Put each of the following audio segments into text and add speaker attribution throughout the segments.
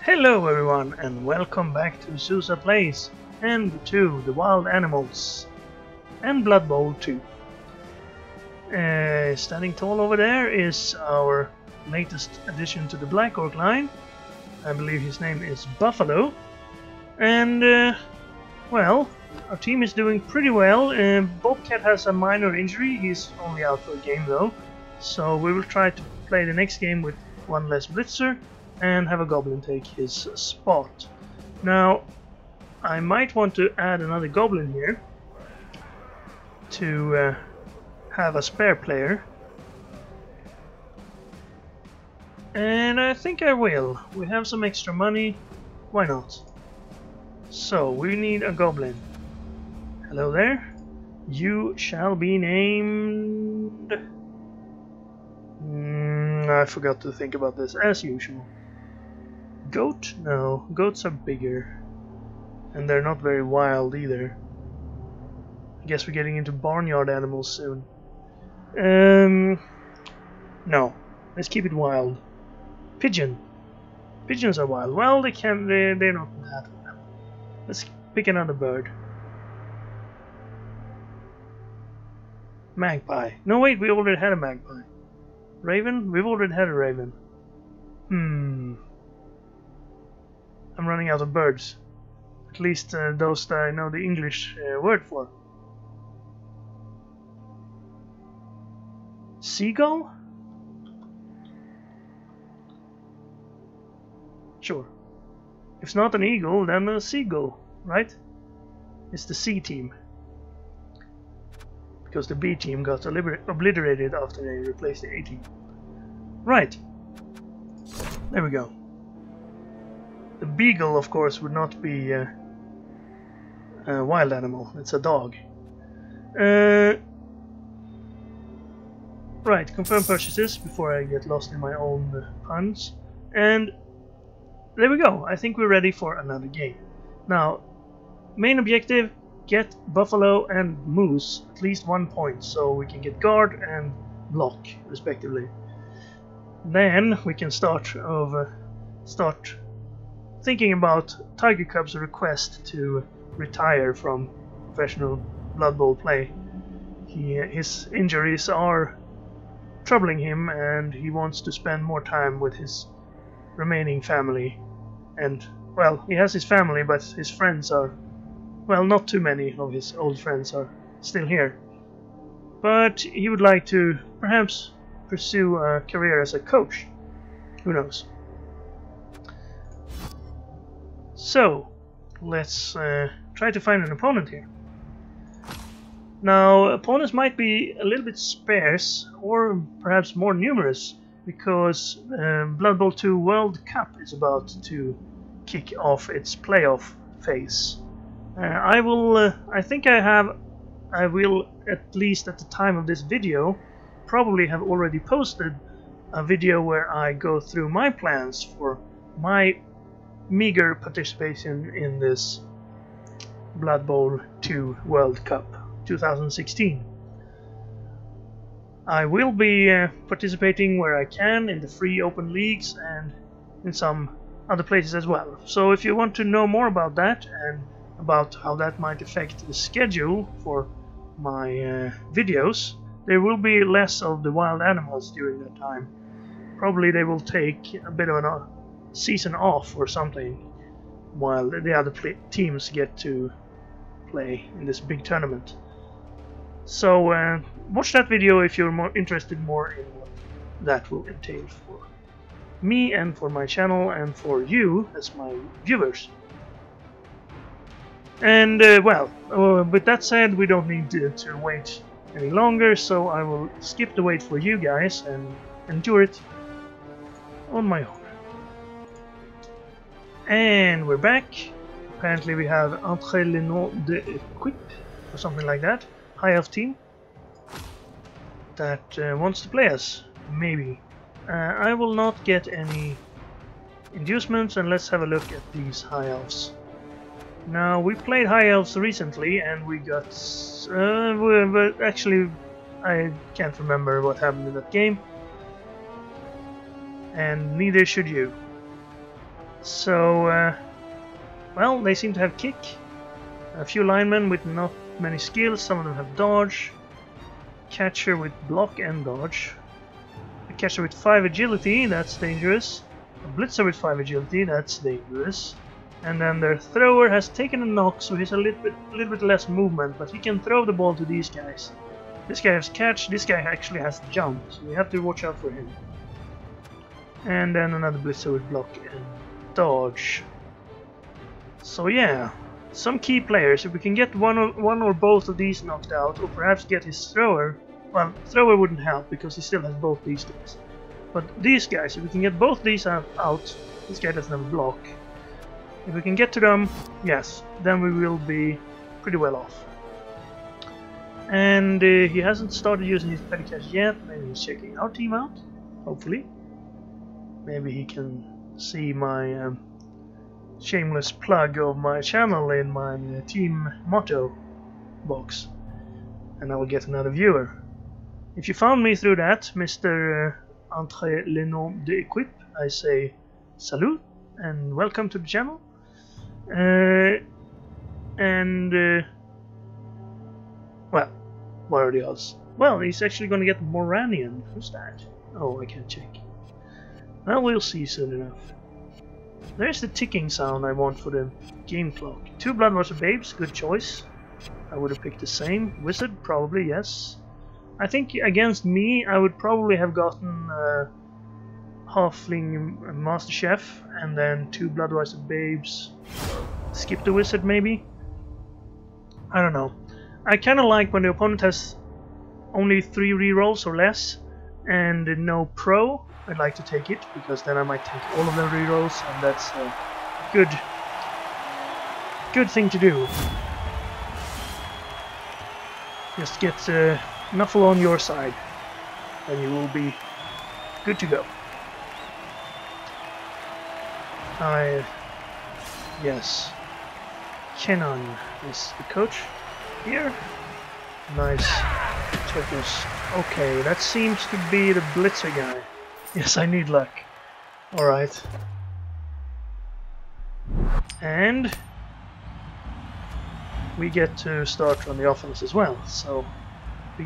Speaker 1: Hello everyone and welcome back to Sousa Plays and to the Wild Animals and Blood Bowl 2. Standing tall over there is our latest addition to the Black Orc line. I believe his name is Buffalo. And well, our team is doing pretty well. Bobcat has a minor injury, he's only out for a game though. So we will try to play the next game with one less blitzer and have a goblin take his spot. Now, I might want to add another goblin here to have a spare player. And I think I will. We have some extra money, why not? So, we need a goblin. Hello there. You shall be named... I forgot to think about this, as usual. Goat? No, goats are bigger. And they're not very wild either. I guess we're getting into barnyard animals soon. No, let's keep it wild. Pigeon. Pigeons are wild. Well, they're not that wild. Let's pick another bird. Magpie. No, wait, we already had a magpie. Raven? We've already had a raven. I'm running out of birds. At least those that I know the English word for. Seagull? Sure. If it's not an eagle, then a seagull, right? It's the C team. Because the B team got obliterated after they replaced the A team. Right. There we go. The beagle, of course, would not be a wild animal. It's a dog. Right, confirm purchases before I get lost in my own puns. And there we go. I think we're ready for another game. Now, main objective, get Buffalo and Moose at least 1 point, so we can get guard and block, respectively. Then we can start thinking about Tiger Cub's request to retire from professional Blood Bowl play. His injuries are troubling him and he wants to spend more time with his remaining family. And, well, he has his family, but his friends are, well, not too many of his old friends are still here. But he would like to perhaps pursue a career as a coach. Who knows? So, let's try to find an opponent here. Now, opponents might be a little bit sparse, or perhaps more numerous, because Blood Bowl 2 World Cup is about to kick off its playoff phase. I will, at least at the time of this video, probably have already posted a video where I go through my plans for my meager participation in this Blood Bowl 2 World Cup 2016. I will be participating where I can in the free open leagues and in some other places as well. So if you want to know more about that and about how that might affect the schedule for my videos, there will be less of the wild animals during that time. Probably they will take a bit of a season off or something while the other teams get to play in this big tournament. So watch that video if you're more interested in what that will entail for me and for my channel and for you as my viewers. And well, with that said, we don't need to wait any longer, so I will skip the wait for you guys and endure it on my own. And we're back. Apparently we have Entre les noms de Equip or something like that. High Elf team that wants to play us. Maybe. I will not get any inducements, and let's have a look at these High Elves. Now, we played High Elves recently and we got... but actually I can't remember what happened in that game. And neither should you. So, well, they seem to have kick. A few linemen with not many skills, some of them have dodge. Catcher with block and dodge. A catcher with 5 agility, that's dangerous. A blitzer with 5 agility, that's dangerous. And then their thrower has taken a knock, so he's a little bit less movement, but he can throw the ball to these guys. This guy has catch, this guy actually has jump, so we have to watch out for him. And then another blitzer with block and dodge. So yeah, some key players. If we can get one or both of these knocked out, or perhaps get his thrower. Well, thrower wouldn't help because he still has both these guys. But these guys, if we can get both these out, this guy doesn't have a block. If we can get to them, yes, then we will be pretty well off. And he hasn't started using his petty cash yet. Maybe he's checking our team out, hopefully. Maybe he can see my shameless plug of my channel in my team motto box. And I will get another viewer. If you found me through that, Mr. Entre les noms d'équipe, I say salut and welcome to the channel. Well, what are the odds? Well, he's actually going to get Moranian. Who's that? Oh, I can't check. Well, we'll see soon enough. There's the ticking sound I want for the game clock. 2 Bloodwater Babes, good choice. I would have picked the same. Wizard, probably, yes. I think against me, I would probably have gotten Halfling Master Chef, and then 2 Bloodwater Babes. Skip the Wizard, maybe? I don't know. I kind of like when the opponent has only 3 rerolls or less, and no pro. I'd like to take it, because then I might take all of the rerolls, and that's a good thing to do. Just get Nuffle on your side, and you will be good to go. Yes. Kenan is the coach here. Nice turtles. Okay, that seems to be the blitzer guy. Yes, I need luck. Alright. And we get to start on the offense as well. So, the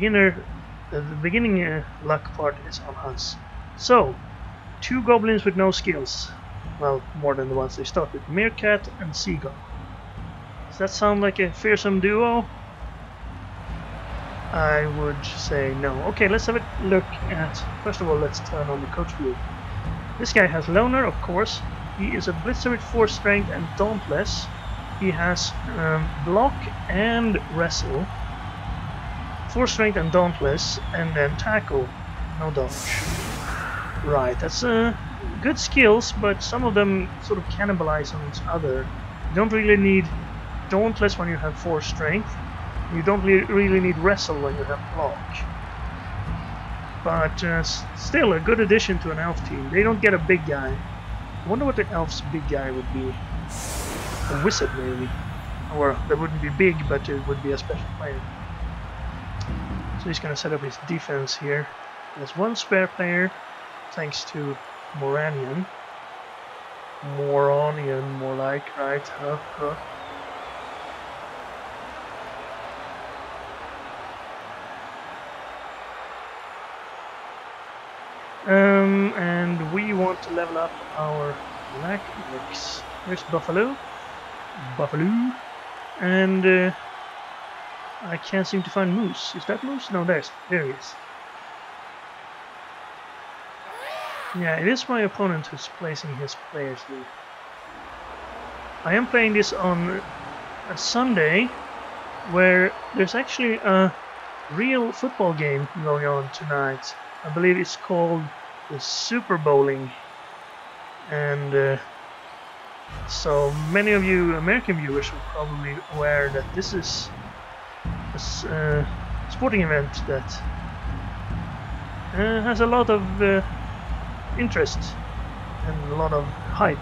Speaker 1: beginning luck part is on us. So, 2 goblins with no skills. Well, more than the ones they start with. Meerkat and Seagull. Does that sound like a fearsome duo? I would say no. Okay, let's have a look at... First of all, let's turn on the coach view. This guy has Loner, of course. He is a blitzer with 4 strength and dauntless. He has block and wrestle. 4 strength and dauntless, and then tackle. No dodge. Right, that's good skills, but some of them sort of cannibalize on each other. You don't really need dauntless when you have 4 strength. You don't really need wrestle when you have block. But still a good addition to an elf team. They don't get a big guy. I wonder what the elf's big guy would be. A wizard maybe. Or that wouldn't be big, but it would be a special player. So he's gonna set up his defense here. There's 1 spare player, thanks to Moranian. Moronian, more like, right? And we want to level up our black orcs. There's Buffalo. And I can't seem to find Moose. Is that Moose? No, there he is. Yeah, it is my opponent who's placing his players here. I am playing this on a Sunday where there's actually a real football game going on tonight. I believe it's called the Super Bowling, and so many of you American viewers are probably aware that this is a sporting event that has a lot of interest and a lot of hype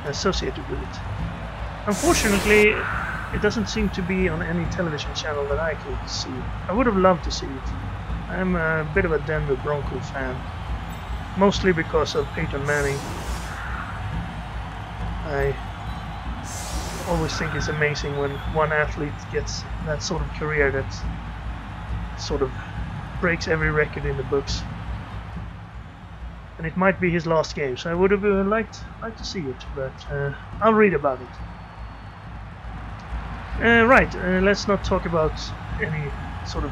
Speaker 1: associated with it. Unfortunately, it doesn't seem to be on any television channel that I could see. I would have loved to see it. I'm a bit of a Denver Bronco fan. mostly because of Peyton Manning. I always think it's amazing when one athlete gets that sort of career that sort of breaks every record in the books. And it might be his last game, so I would have liked to see it, but I'll read about it. Let's not talk about any sort of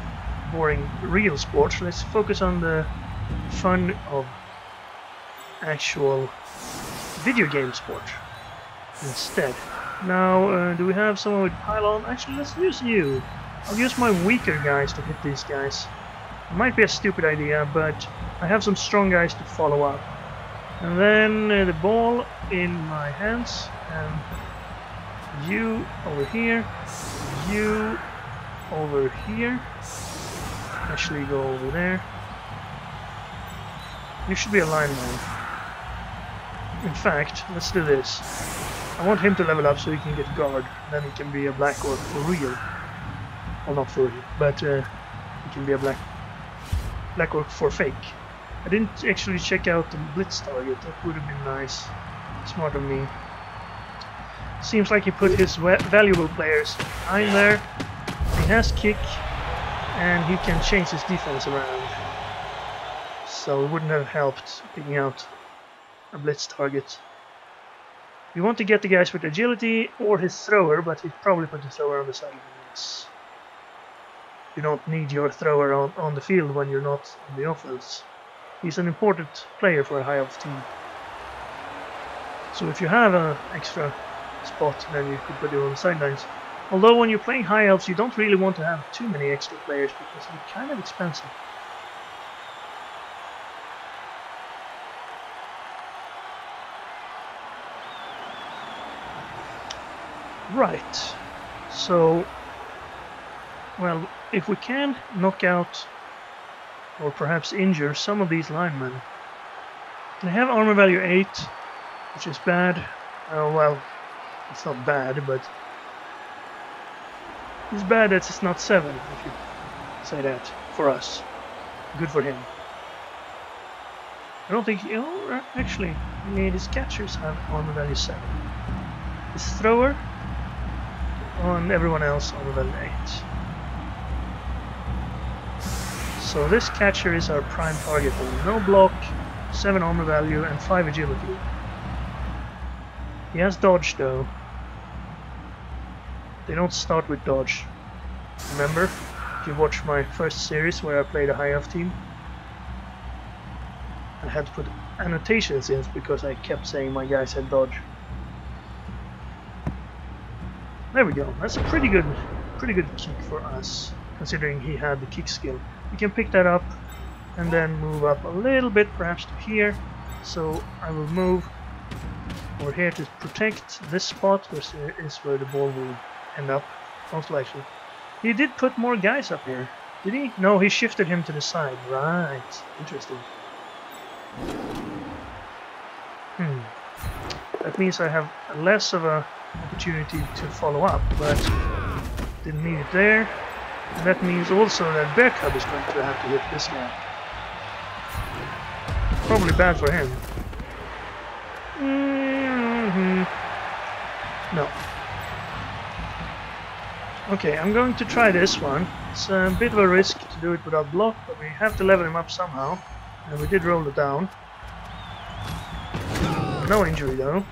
Speaker 1: boring real sports. Let's focus on the fun of actual video game sport instead. Now, do we have someone with pylon? Actually, let's use you. I'll use my weaker guys to hit these guys. It might be a stupid idea, but I have some strong guys to follow up. And then the ball in my hands, and you over here, you over here. Actually, go over there. You should be a lineman. In fact, let's do this. I want him to level up so he can get guard, then he can be a black orc for real. Well, not for real, but he can be a black orc for fake. I didn't actually check out the blitz target, that would have been nice. Smart of me. Seems like he put his valuable players behind there. He has kick, and he can change his defense around. So it wouldn't have helped picking out a blitz target. You want to get the guys with agility or his thrower, but he'd probably put the thrower on the sidelines. You don't need your thrower on the field when you're not on the offense. He's an important player for a high elf team. So if you have an extra spot, then you could put it on the sidelines. Although when you're playing high elves, you don't really want to have too many extra players because they're kind of expensive. Right, so, well, if we can knock out or perhaps injure some of these linemen. They have armor value 8, which is bad. Well, it's not bad, but it's bad that it's not 7, if you say that, for us. Good for him. I don't think, actually, his catchers have armor value 7. His thrower, on everyone else on level 8. So this catcher is our prime target. No block, 7 armor value and 5 agility. He has dodge though. They don't start with dodge. Remember, if you watched my first series where I played a high elf team, I had to put annotations in because I kept saying my guys had dodge. There we go. That's a pretty good kick for us, considering he had the kick skill. We can pick that up and then move up a little bit, perhaps to here. So I will move over here to protect this spot, which is where the ball will end up, most likely. He did put more guys up here, did he? No, he shifted him to the side. Right. Interesting. That means I have less of a opportunity to follow up, but didn't need it there. And that means also that Bear Cub is going to have to hit this guy. Probably bad for him. No. Okay, I'm going to try this one. It's a bit of a risk to do it without block, but we have to level him up somehow. And we did roll it down. No injury though.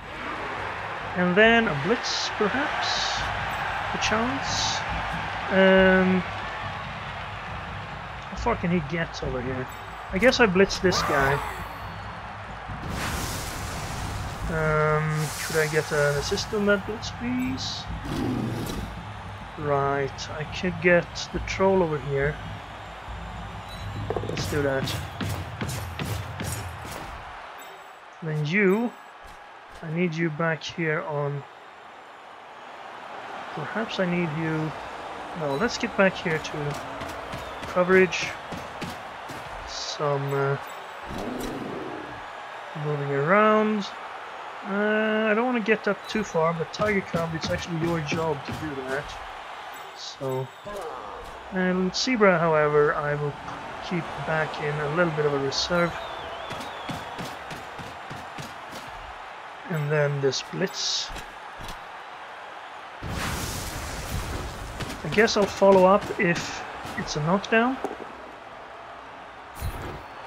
Speaker 1: And then a blitz, perhaps? A chance? How far can he get over here? I guess I blitz this guy. Should I get an assist on that blitz, please? Right, I could get the troll over here. Let's do that. Then you, I need you back here on... Perhaps I need you... No, let's get back here to coverage. Some moving around. I don't want to get up too far, but Tiger Cub, it's actually your job to do that. So, and Zebra, however, I will keep back in a little bit of a reserve. And then this blitz. I guess I'll follow up if it's a knockdown.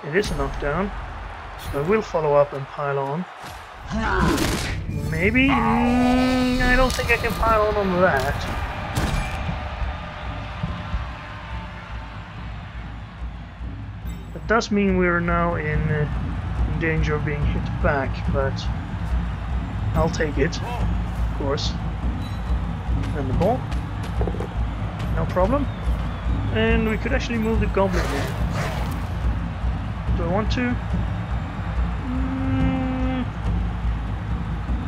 Speaker 1: It is a knockdown. So I will follow up and pile on. Maybe? I don't think I can pile on that. That does mean we're now in danger of being hit back, but I'll take it, of course. And the ball. No problem. And we could actually move the goblin here. Do I want to?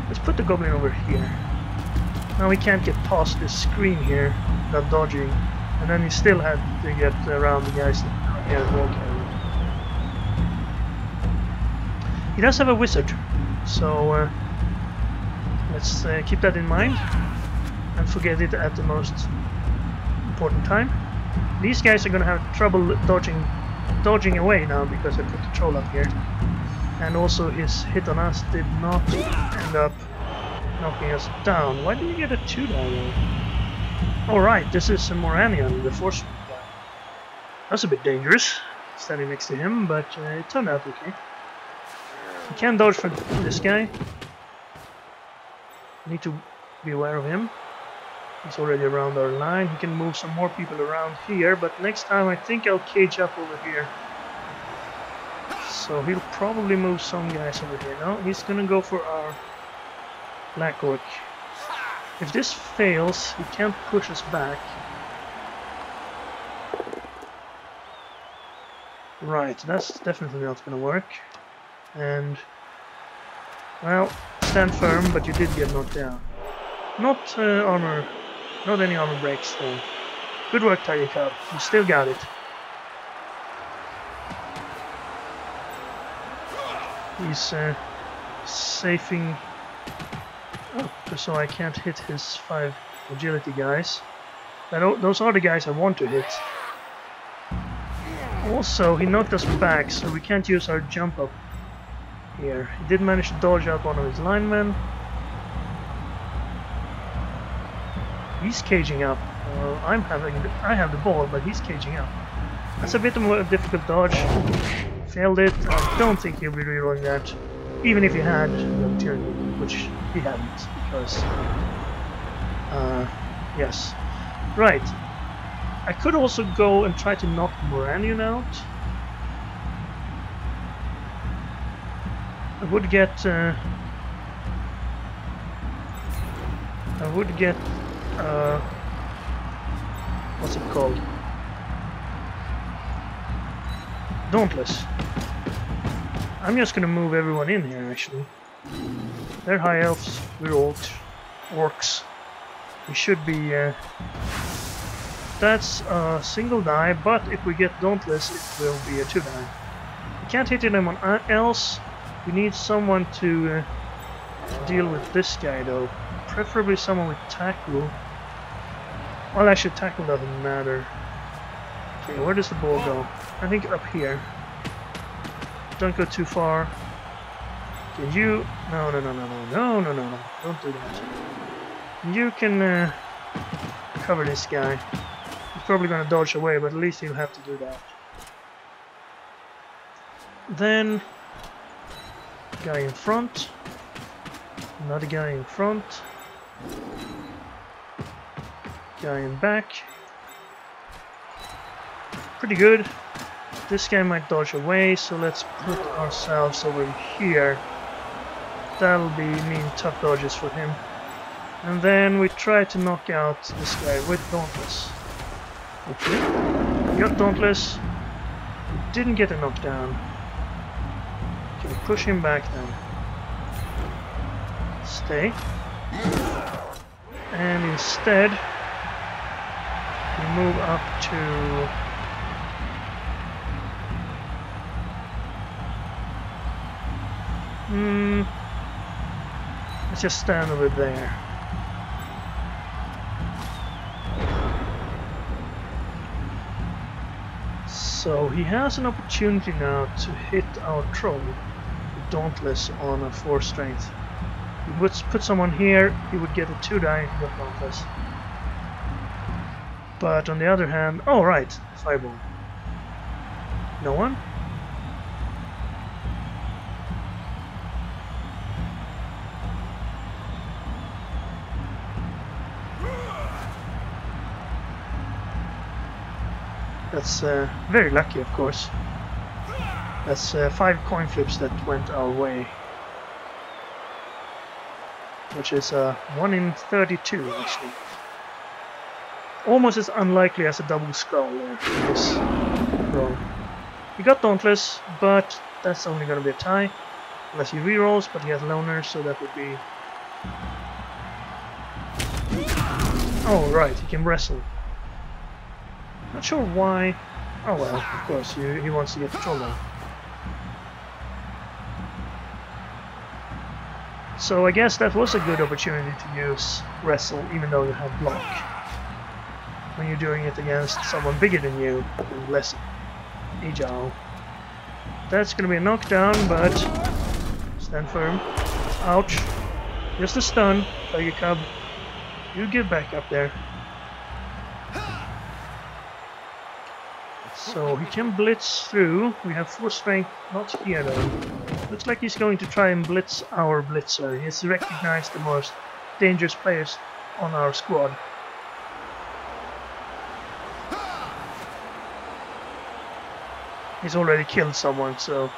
Speaker 1: Let's put the goblin over here. Now we can't get past this screen here without dodging. And then he still had to get around the guys that are wall carrier. He does have a wizard, so let's keep that in mind and forget it at the most important time. These guys are going to have trouble dodging away now because I put the troll up here. And also his hit on us did not end up knocking us down. Why did you get a 2 die? Alright, this is a Moranian, the force guy. That's a bit dangerous, standing next to him, but it turned out okay. You can dodge from this guy. Need to be aware of him. He's already around our line. He can move some more people around here, but next time I think I'll cage up over here. So he'll probably move some guys over here. No, he's gonna go for our black orc. If this fails, he can't push us back. Right, that's definitely not gonna work. And well, stand firm, but you did get knocked down. Not armor, not any armor breaks though. Good work, Tiger Cub. You still got it. He's safing up so I can't hit his 5 agility guys. Those are the guys I want to hit. Also, he knocked us back, so we can't use our jump up here. He did manage to dodge out one of his linemen. He's caging up. I have the ball, but he's caging up. That's a bit more difficult dodge. Failed it. I don't think he'll be rerolling that, even if he had the opportunity, which he hadn't, because yes. Right. I could also go and try to knock Moranian out. I would get what's it called? Dauntless. I'm just gonna move everyone in here actually. They're high elves, we're orcs. We should be that's a single die, but if we get Dauntless it will be a 2 die. We can't hit anyone else. We need someone to deal with this guy though. Preferably someone with tackle. Well, actually tackle doesn't matter. Okay, where does the ball go? I think up here. Don't go too far. Okay, you... No. Don't do that. You can cover this guy. He's probably gonna dodge away, but at least he'll have to do that. Then... guy in front. Another guy in front. Guy in back. Pretty good. This guy might dodge away, so let's put ourselves over here. That'll be mean tough dodges for him. And then we try to knock out this guy with Dauntless. Okay. We got Dauntless. We didn't get a knockdown. Okay, push him back then. Stay. And instead, we move up to... let's just stand over there. So he has an opportunity now to hit our troll with Dauntless on a 4 strength. He would put someone here, he would get a 2-die if he got Dauntless. But on the other hand... Oh, right! Fireball. No one? That's very lucky, of course. That's 5 coin flips that went our way. Which is 1 in 32, actually. Almost as unlikely as a double skull there in this roll. He got Dauntless, but that's only going to be a tie. Unless he rerolls, but he has Loner, so that would be... Oh, right, he can wrestle. Not sure why. Oh well, of course, he wants to get the troll down. So I guess that was a good opportunity to use wrestle, even though you have block. When you're doing it against someone bigger than you and less agile. That's gonna be a knockdown, but stand firm. Ouch. Just a stun, Tiger Cub. You get back up there. So he can blitz through. We have 4 strength, not here though. Looks like he's going to try and blitz our blitzer. He's recognized the most dangerous players on our squad. He's already killed someone, so it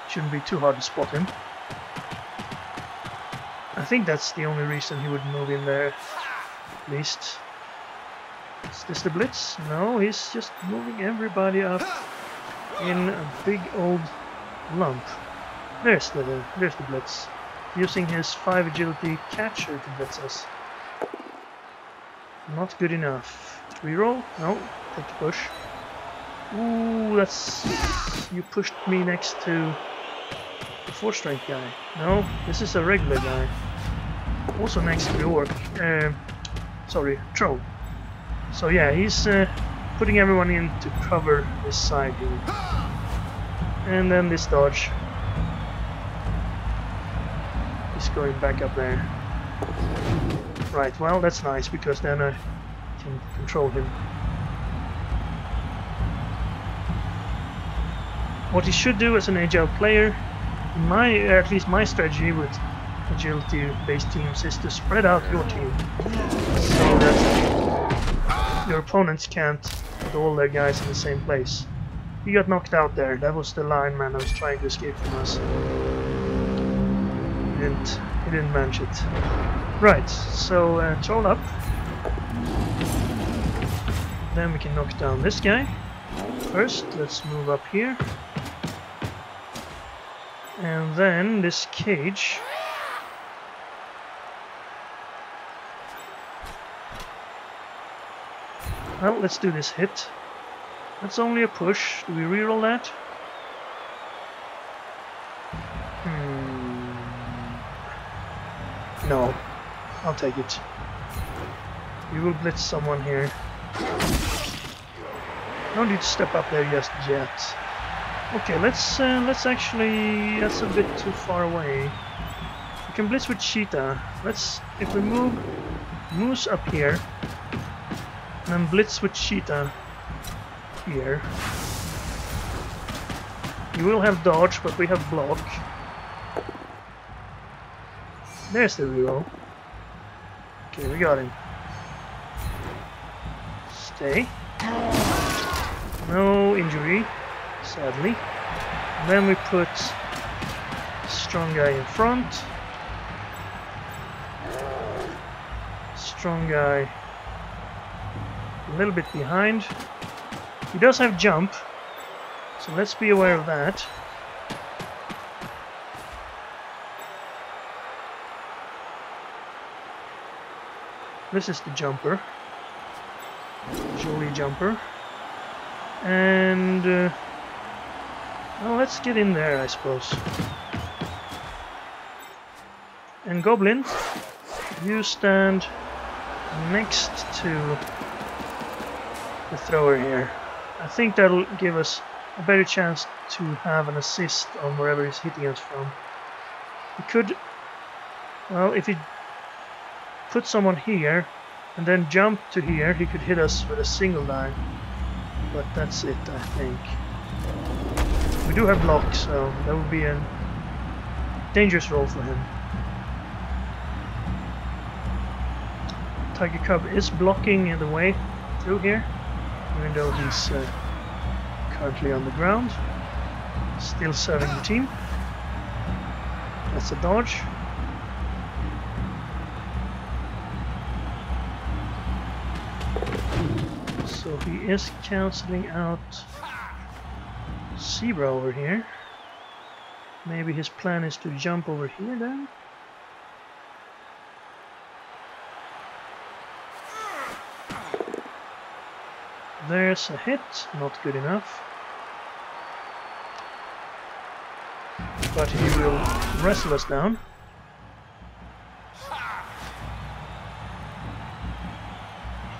Speaker 1: shouldn't be too hard to spot him. I think that's the only reason he would move in there, at least. Is this the blitz? No, he's just moving everybody up in a big old lump. There's the blitz. Using his 5 agility catcher to blitz us. Not good enough. Reroll? No, take the push. Ooh, that's... You pushed me next to the 4 strength guy. No, this is a regular guy. Also next to the orc. Sorry, troll. So yeah, he's putting everyone in to cover this side here. And then this dodge. He's going back up there. Right, well that's nice because then I can control him. What he should do as an agile player, at least my strategy with agility-based teams, is to spread out your team so that your opponents can't put all their guys in the same place. He got knocked out there. That was the lineman that was trying to escape from us. And he didn't manage it. Right, so troll up. Then we can knock down this guy. First, let's move up here. And then this cage. Well, let's do this hit. That's only a push. Do we reroll that? No. I'll take it. We will blitz someone here. No need to step up there just yet. Okay, let's actually... That's a bit too far away. We can blitz with Cheetah. If we move Moose up here, and then blitz with Cheetah here. You will have dodge, but we have block. There's the reroll. Okay, we got him. Stay. No injury, sadly. And then we put strong guy in front. Strong guy a little bit behind. He does have jump, so let's be aware of that. This is the jumper. Jolie jumper. And well, let's get in there, I suppose. And Goblin, you stand next to the thrower here. I think that'll give us a better chance to have an assist on wherever he's hitting us from. Well, if he put someone here and then jump to here, he could hit us with a single line. But that's it, I think. We do have blocks, so that would be a dangerous role for him. Tiger Cub is blocking in the way through here, even though he's currently on the ground. Still serving the team. That's a dodge. So he is cancelling out Zebra over here. Maybe his plan is to jump over here then? There's a hit, not good enough. But he will wrestle us down.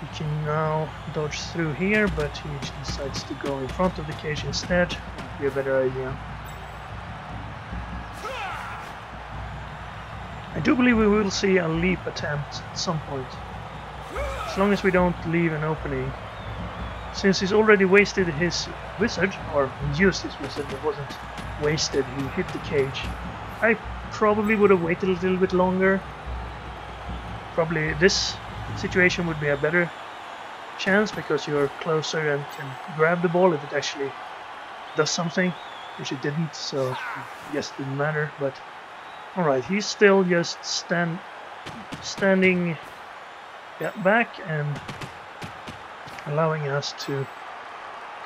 Speaker 1: He can now dodge through here, but he decides to go in front of the cage instead. Might be a better idea. I do believe we will see a leap attempt at some point. As long as we don't leave an opening. Since he's already wasted his wizard, or used his wizard, it wasn't wasted, he hit the cage. I probably would have waited a little bit longer. Probably this situation would be a better chance because you're closer and can grab the ball if it actually does something, which it didn't, so I guess it didn't matter. But alright, he's still just standing back and allowing us to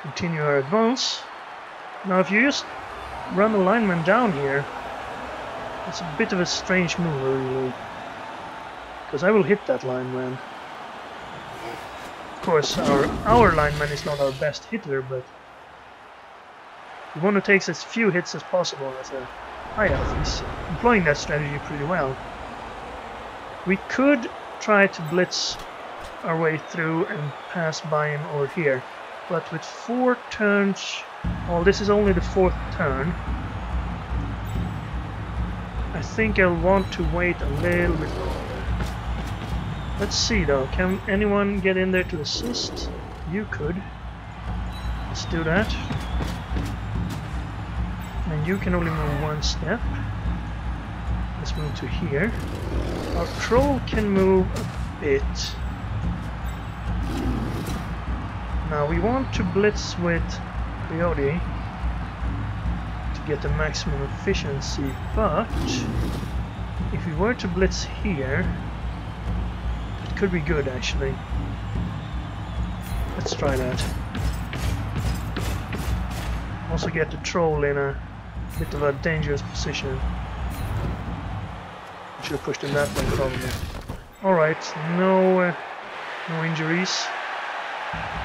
Speaker 1: continue our advance. Now if you just run the lineman down here, it's a bit of a strange move really, because I will hit that lineman. Of course our lineman is not our best hitter, but we want to take as few hits as possible as a high elf. He's employing that strategy pretty well. We could try to blitz our way through and pass by him over here, but with 4 turns, well, this is only the 4th turn. I think I'll want to wait a little bit longer. Let's see though, can anyone get in there to assist? You could. Let's do that. And you can only move 1 step. Let's move to here. Our troll can move a bit. Now we want to blitz with Coyote to get the maximum efficiency, but if we were to blitz here, it could be good actually. Let's try that. Also get the troll in a bit of a dangerous position. I should have pushed him that way probably. Alright, no injuries.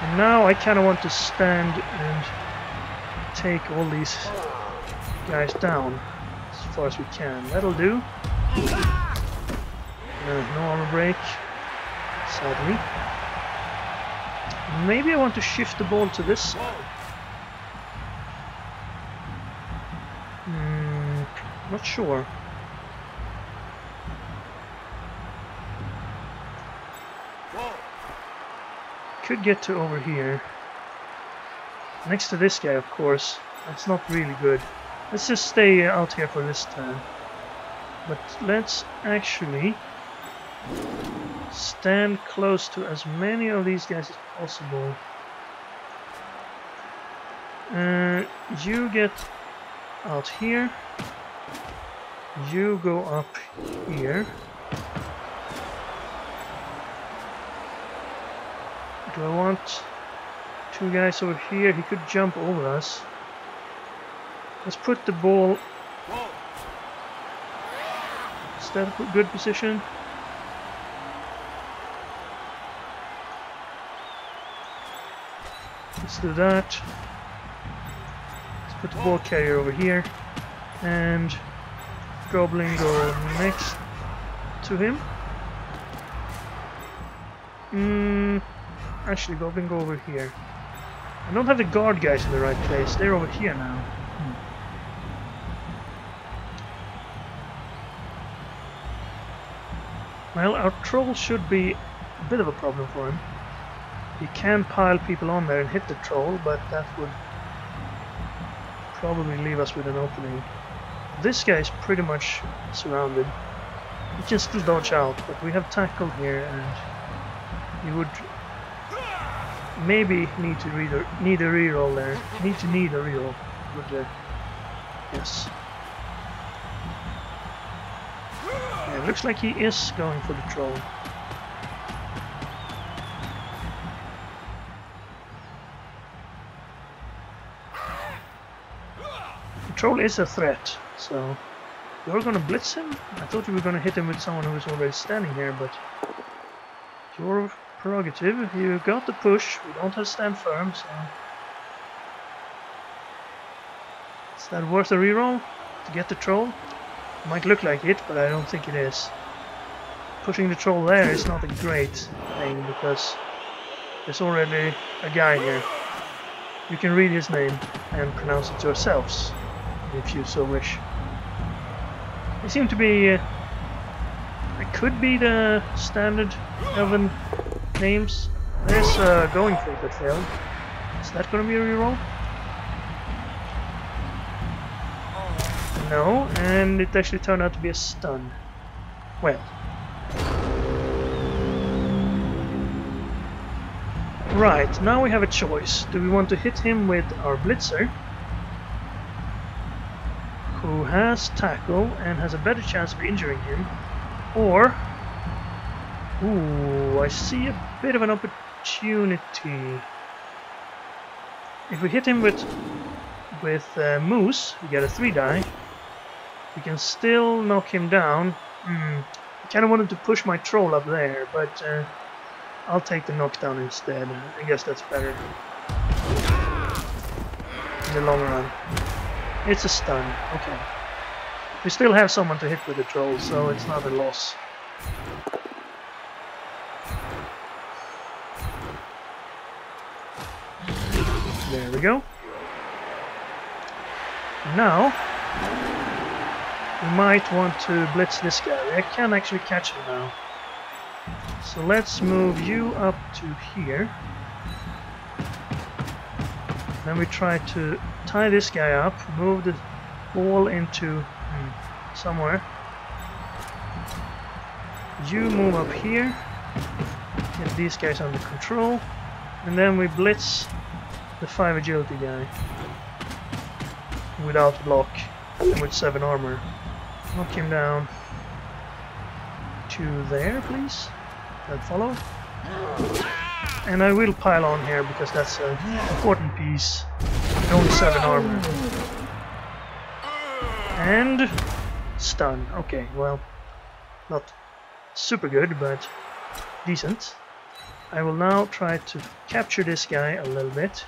Speaker 1: And now I kind of want to stand and take all these guys down as far as we can. That'll do. No armor break, sadly. Maybe I want to shift the ball to this side. Not sure. Could get to over here. Next to this guy, of course. That's not really good. Let's just stay out here for this turn. But let's actually stand close to as many of these guys as possible. You get out here. You go up here. Do I want 2 guys over here? He could jump over us. Let's put the ball. Is that a good position? Let's do that. Let's put the ball carrier over here. And Goblin go next to him. Actually, Goblin go over here. I don't have the guard guys in the right place. They're over here now. Well, our troll should be a bit of a problem for him. He can pile people on there and hit the troll, but that would probably leave us with an opening. This guy is pretty much surrounded. He can still dodge out, but we have tackle here, and he would maybe need a reroll there. Need a reroll. Would yes. Yeah, it looks like he is going for the troll. The troll is a threat, so you're gonna blitz him? I thought you were gonna hit him with someone who was already standing here, but your prerogative. You got the push. We don't have stand firm, so is that worth a reroll to get the troll? Might look like it, but I don't think it is. Pushing the troll there is not a great thing because there's already a guy here. You can read his name and pronounce it yourselves if you so wish. They seem to be it could be the standard Elven names. There's going for it that failed. Is that gonna be a reroll? No, and it actually turned out to be a stun. Well. Right, now we have a choice. Do we want to hit him with our Blitzer, who has tackle and has a better chance of injuring him, or... Ooh, I see a bit of an opportunity. If we hit him with Moose, we get a 3-die. We can still knock him down. I kind of wanted to push my troll up there, but I'll take the knockdown instead. I guess that's better in the long run. It's a stun. Okay. We still have someone to hit with the troll, so it's not a loss. There we go. Now we might want to blitz this guy. I can actually catch him now. So let's move you up to here. Then we try to tie this guy up, move the ball into somewhere. You move up here, get these guys under control, and then we blitz the 5 agility guy without block and with 7 armor. Knock him down to there, please. That follow. And I will pile on here because that's an important piece. Only 7 armor. And stun. Okay, well, not super good, but decent. I will now try to capture this guy a little bit.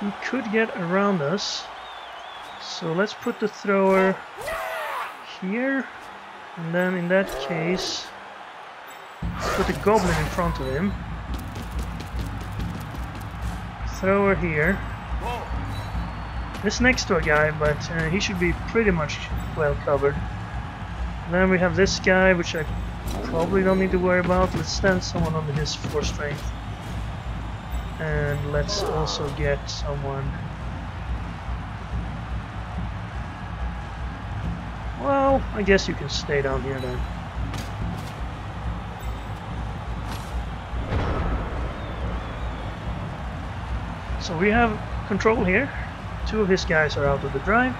Speaker 1: He could get around us, so let's put the thrower here, and then in that case put a goblin in front of him. Thrower here. This next to a guy, but he should be pretty much well covered. Then we have this guy, which I probably don't need to worry about. Let's stand someone under his 4 strength. And let's also get someone... Well, I guess you can stay down here then. So we have control here. 2 of his guys are out of the drive.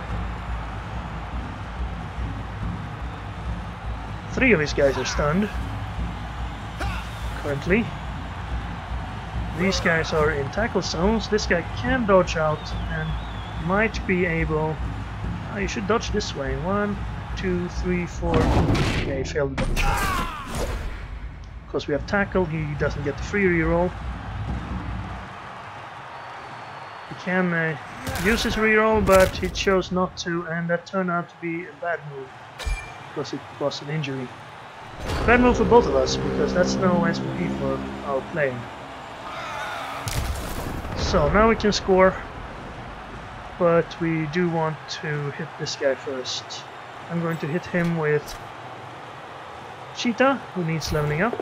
Speaker 1: 3 of his guys are stunned currently. These guys are in tackle zones. This guy can dodge out and might be able... you should dodge this way. 1, 2, 3, 4... Okay, he failed the dodge. Because we have tackle, he doesn't get the free reroll. He can use his reroll, but he chose not to, and that turned out to be a bad move. Because it was an injury. Bad move for both of us, because that's no SPP for our player. So now we can score. but we do want to hit this guy first. I'm going to hit him with Cheetah, who needs leveling up.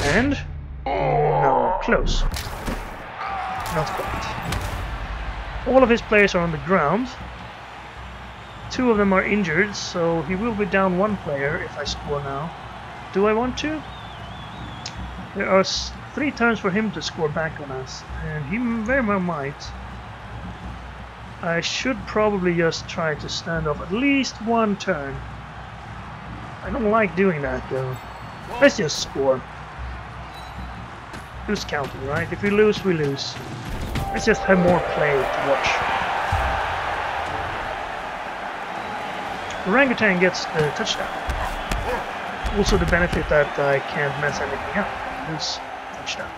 Speaker 1: And... no, close. Not quite. All of his players are on the ground. 2 of them are injured, so he will be down 1 player if I score now. Do I want to? There are 3 turns for him to score back on us, and he very well might. I should probably just try to stand off at least 1 turn. I don't like doing that though. Let's just score. Who's counting, right? If we lose, we lose. Let's just have more play to watch. Orangutan gets the touchdown. Also the benefit that I can't mess anything up. Lose touchdown.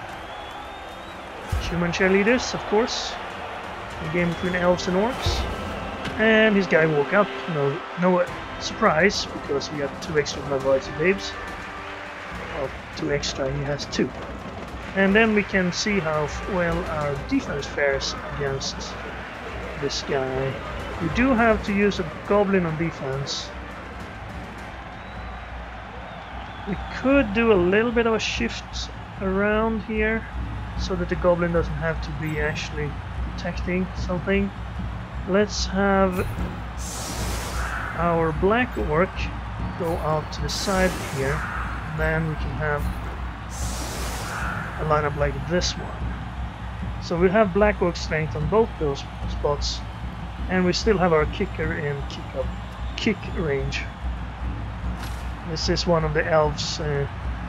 Speaker 1: Human cheerleaders, of course. A game between elves and orcs. And his guy woke up. No surprise, because we got 2 extra Malvoids babes. Well, 2 extra, he has 2. And then we can see how well our defense fares against this guy. We do have to use a goblin on defense. We could do a little bit of a shift around here so that the goblin doesn't have to be actually protecting something. Let's have our black orc go out to the side here, and then we can have a lineup like this one. So we have black orc strength on both those spots, and we still have our kicker in kick range. This is one of the elves'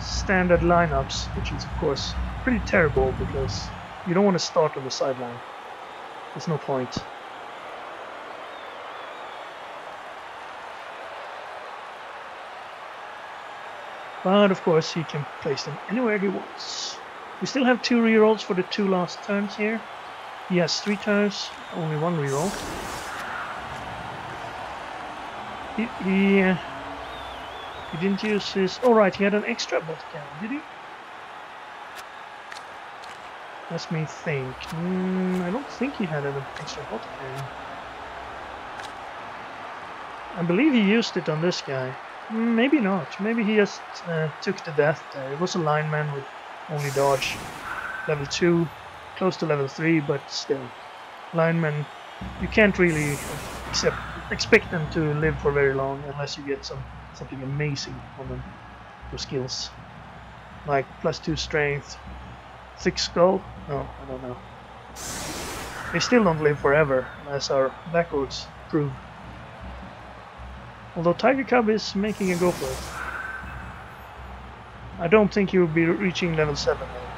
Speaker 1: standard lineups, which is of course pretty terrible because you don't want to start on the sideline. There's no point. But of course he can place them anywhere he wants. We still have 2 rerolls for the 2 last turns here. He has 3 turns, only 1 reroll. He didn't use his... oh right, he had an extra bot cannon, did he? Let me think. I don't think he had an extra bot cannon. I believe he used it on this guy. Maybe not. Maybe he just took the death there. It was a lineman with only dodge. Level 2, close to level 3, but still. Linemen, you can't really expect them to live for very long unless you get something amazing on them for skills. Like +2 strength, thick skull? No, I don't know. They still don't live forever, as our black orcs prove. Although Tiger Cub is making a go for it. I don't think he will be reaching level 7 though.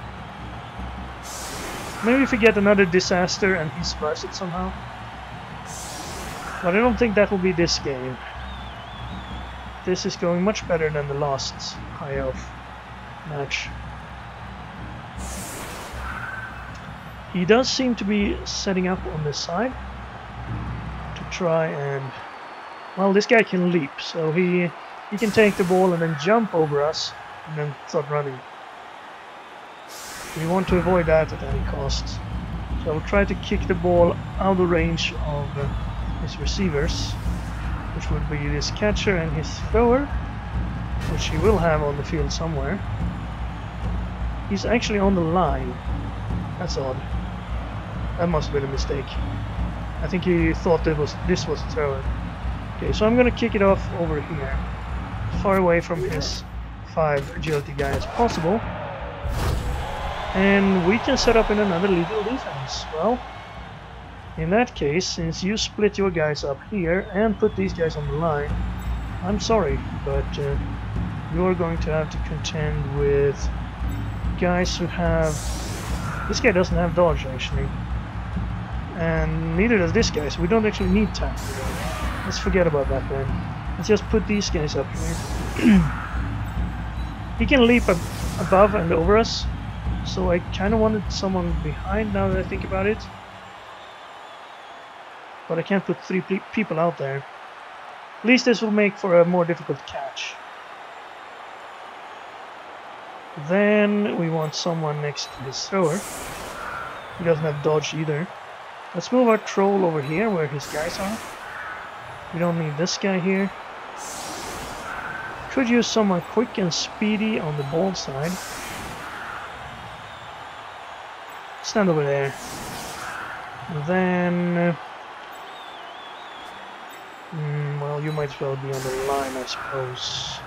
Speaker 1: Maybe if we get another disaster and he survives it somehow. But I don't think that will be this game. This is going much better than the last High Elf match. He does seem to be setting up on this side to try and... well, this guy can leap, so he can take the ball and then jump over us and then start running. We want to avoid that at any cost. So I'll try to kick the ball out of range of his receivers, which would be this catcher and his thrower, which he will have on the field somewhere. He's actually on the line. That's odd. That must have been a mistake. I think he thought this was a thrower. Okay, so I'm gonna kick it off over here, far away from his 5 agility guy as possible. And we can set up in another legal defense. Well, in that case, since you split your guys up here and put these guys on the line, I'm sorry, but you're going to have to contend with guys who have... this guy doesn't have dodge actually, and neither does this guy, so we don't actually need tap. Let's forget about that then. Let's just put these guys up here. He can leap above and over us, so I kind of wanted someone behind now that I think about it. But I can't put 3 people out there. At least this will make for a more difficult catch. Then we want someone next to his thrower. He doesn't have dodge either. Let's move our troll over here where his guys are. We don't need this guy here. Could use someone quick and speedy on the ball side. Stand over there. Then... well, you might as well be on the line, I suppose.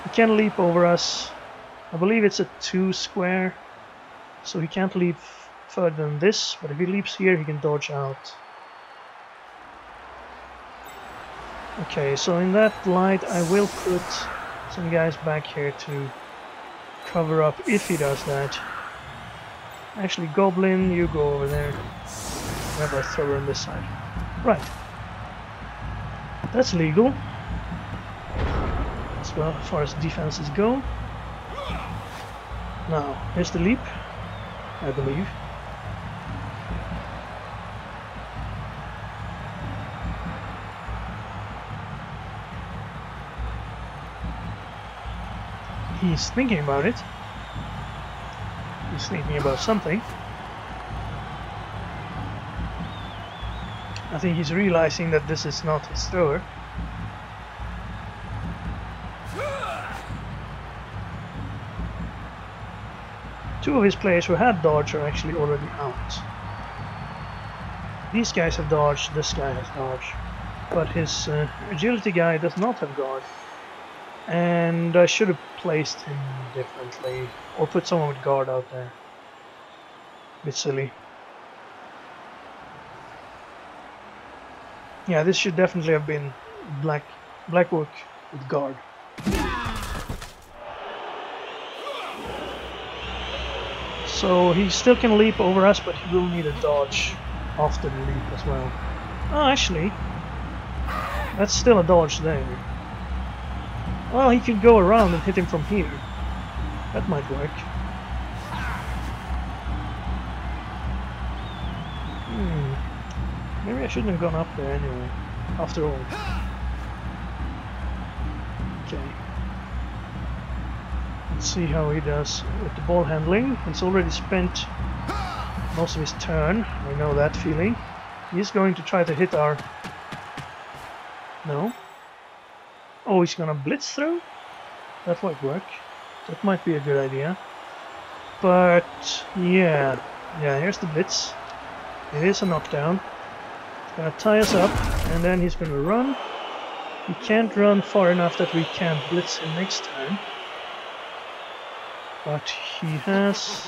Speaker 1: He can leap over us. I believe it's a 2 square, so he can't leap further than this, but if he leaps here, he can dodge out. Okay, so in that light, I will put some guys back here to cover up if he does that. Actually, Goblin, you go over there. I have a thrower on this side. Right. That's legal. As well, as far as defenses go. Now, here's the leap, I believe. He's thinking about it. He's thinking about something. I think he's realizing that this is not his thrower. Two of his players who had dodge are actually already out. These guys have dodge, this guy has dodge. But his agility guy does not have guard. And I should have placed him differently. Or put someone with guard out there. Bit silly. Yeah, this should definitely have been black orc with guard. So he still can leap over us, but he will need a dodge after the leap as well. Oh, actually, that's still a dodge there. Well, he can go around and hit him from here. That might work. Maybe I shouldn't have gone up there anyway, after all. Okay. Let's see how he does with the ball handling. He's already spent most of his turn. I know that feeling. He's going to try to hit our... No. Oh, he's gonna blitz through? That might work. That might be a good idea. But, yeah. Yeah, here's the blitz. It is a knockdown. He's gonna tie us up, and then he's gonna run. He can't run far enough that we can blitz him next time. But he has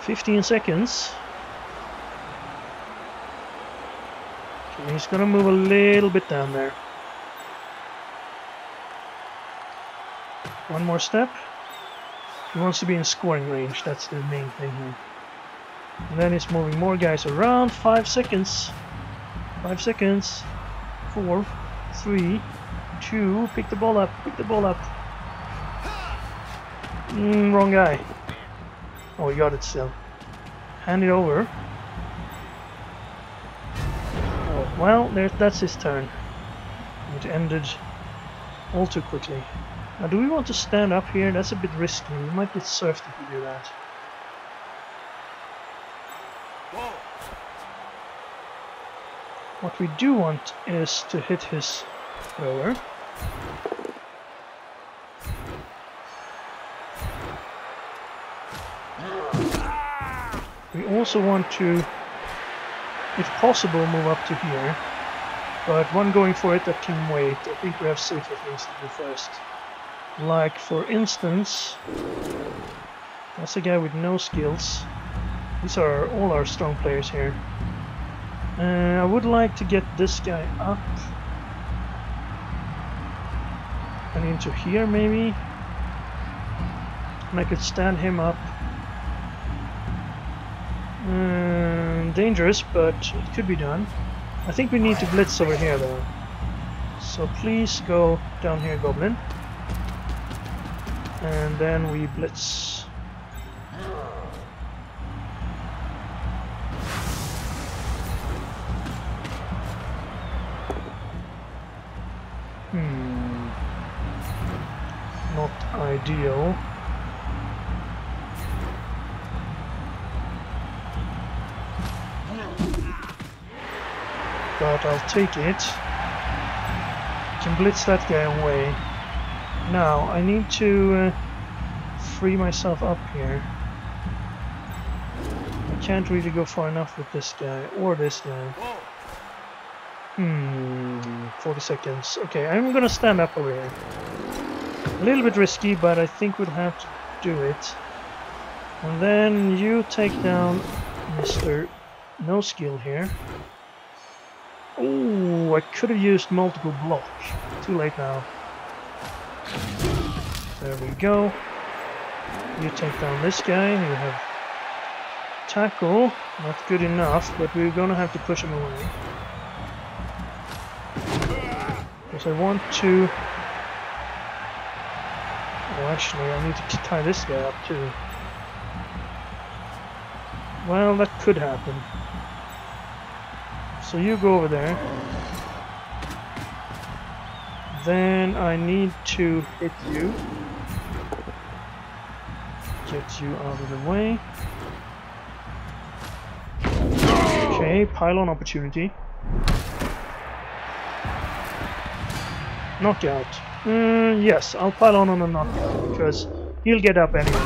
Speaker 1: 15 seconds. Okay, he's gonna move a little bit down there. One more step. He wants to be in scoring range, that's the main thing here. And then he's moving more guys around. 5 seconds. 5 seconds. 4, 3, 2, pick the ball up, pick the ball up. Wrong guy. Oh, he got it still. Hand it over. Oh, well, that's his turn. It ended all too quickly. Now, do we want to stand up here? That's a bit risky. We might get surfed if we do that. What we do want is to hit his thrower. We also want to, if possible, move up to here. But one going for it that can wait. I think we have safer things to do first. Like, for instance, that's a guy with no skills. These are all our strong players here. I would like to get this guy up and into here maybe, and I could stand him up. Dangerous, but it could be done. I think we need to blitz over here though, so please go down here, Goblin, and then we blitz. not ideal. But I'll take it. Can blitz that guy away. Now I need to free myself up here. I can't really go far enough with this guy or this guy. 40 seconds. Okay, I'm gonna stand up over here. A little bit risky, but I think we'll have to do it. And then you take down Mr. No Skill here. Oh, I could have used multiple block. Too late now. There we go. You take down this guy. You have tackle. Not good enough, but we're gonna have to push him away. Because I want to... Oh, actually, I need to tie this guy up too. Well, that could happen. So you go over there. Then I need to hit you. Get you out of the way. Okay, pylon opportunity. Knockout. Yes, I'll pylon on a knockout because he'll get up anyway.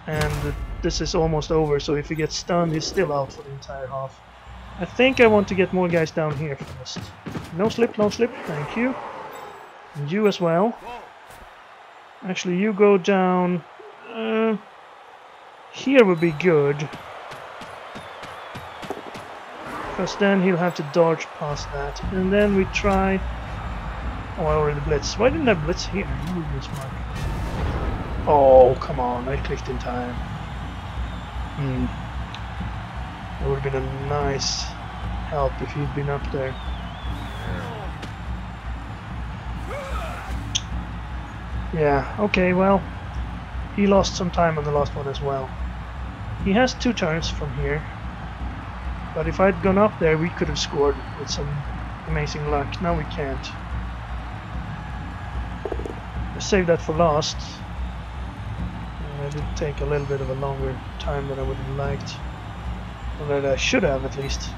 Speaker 1: And this is almost over, so if he gets stunned, he's still out for the entire half. I think I want to get more guys down here first. No slip, thank you. And you as well. Actually, you go down... here would be good. Because then he'll have to dodge past that. And then we try... Oh, I already blitzed. Why didn't I blitz here? You would be smart. Oh, come on, I clicked in time. It would have been a nice help if he'd been up there. Yeah, okay, well, he lost some time on the last one as well. He has 2 turns from here, but if I'd gone up there, we could have scored with some amazing luck. Now we can't. I saved that for last. And it did take a little bit of a longer time than I would have liked. Or that I should have, at least.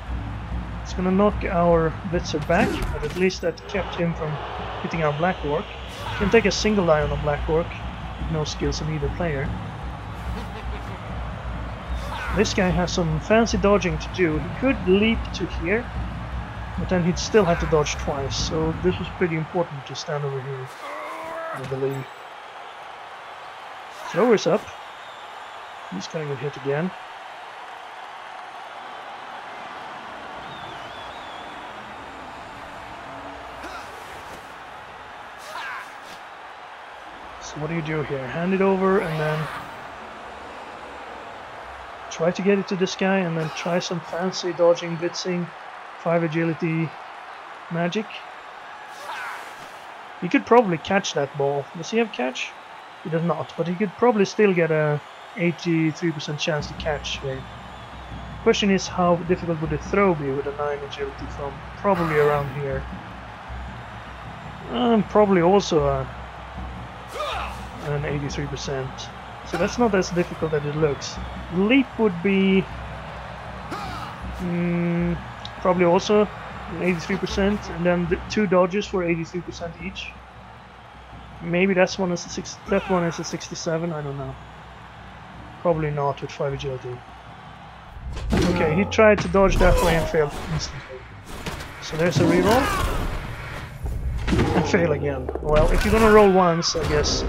Speaker 1: It's gonna knock our blitzer back, but at least that kept him from hitting our black orc. Can take a single eye on a black orc, no skills on either player. This guy has some fancy dodging to do. He could leap to here, but then he'd still have to dodge twice, so this was pretty important to stand over here, I believe. Thrower's up. He's gonna get hit again. So what do you do here? Hand it over and then try to get it to this guy and then try some fancy dodging, blitzing, 5 agility magic. He could probably catch that ball. Does he have catch? He does not, but he could probably still get a 83% chance to catch. The question is, how difficult would the throw be with a 9 agility from probably around here? Probably also an 83%. So that's not as difficult as it looks. Leap would be probably also an 83%, and then the 2 dodges for 83% each. Maybe that one is a 67. I don't know. Probably not with 5 agility. Okay, he tried to dodge that way and failed instantly. So there's a reroll. And fail again. Well, if you're gonna roll once, I guess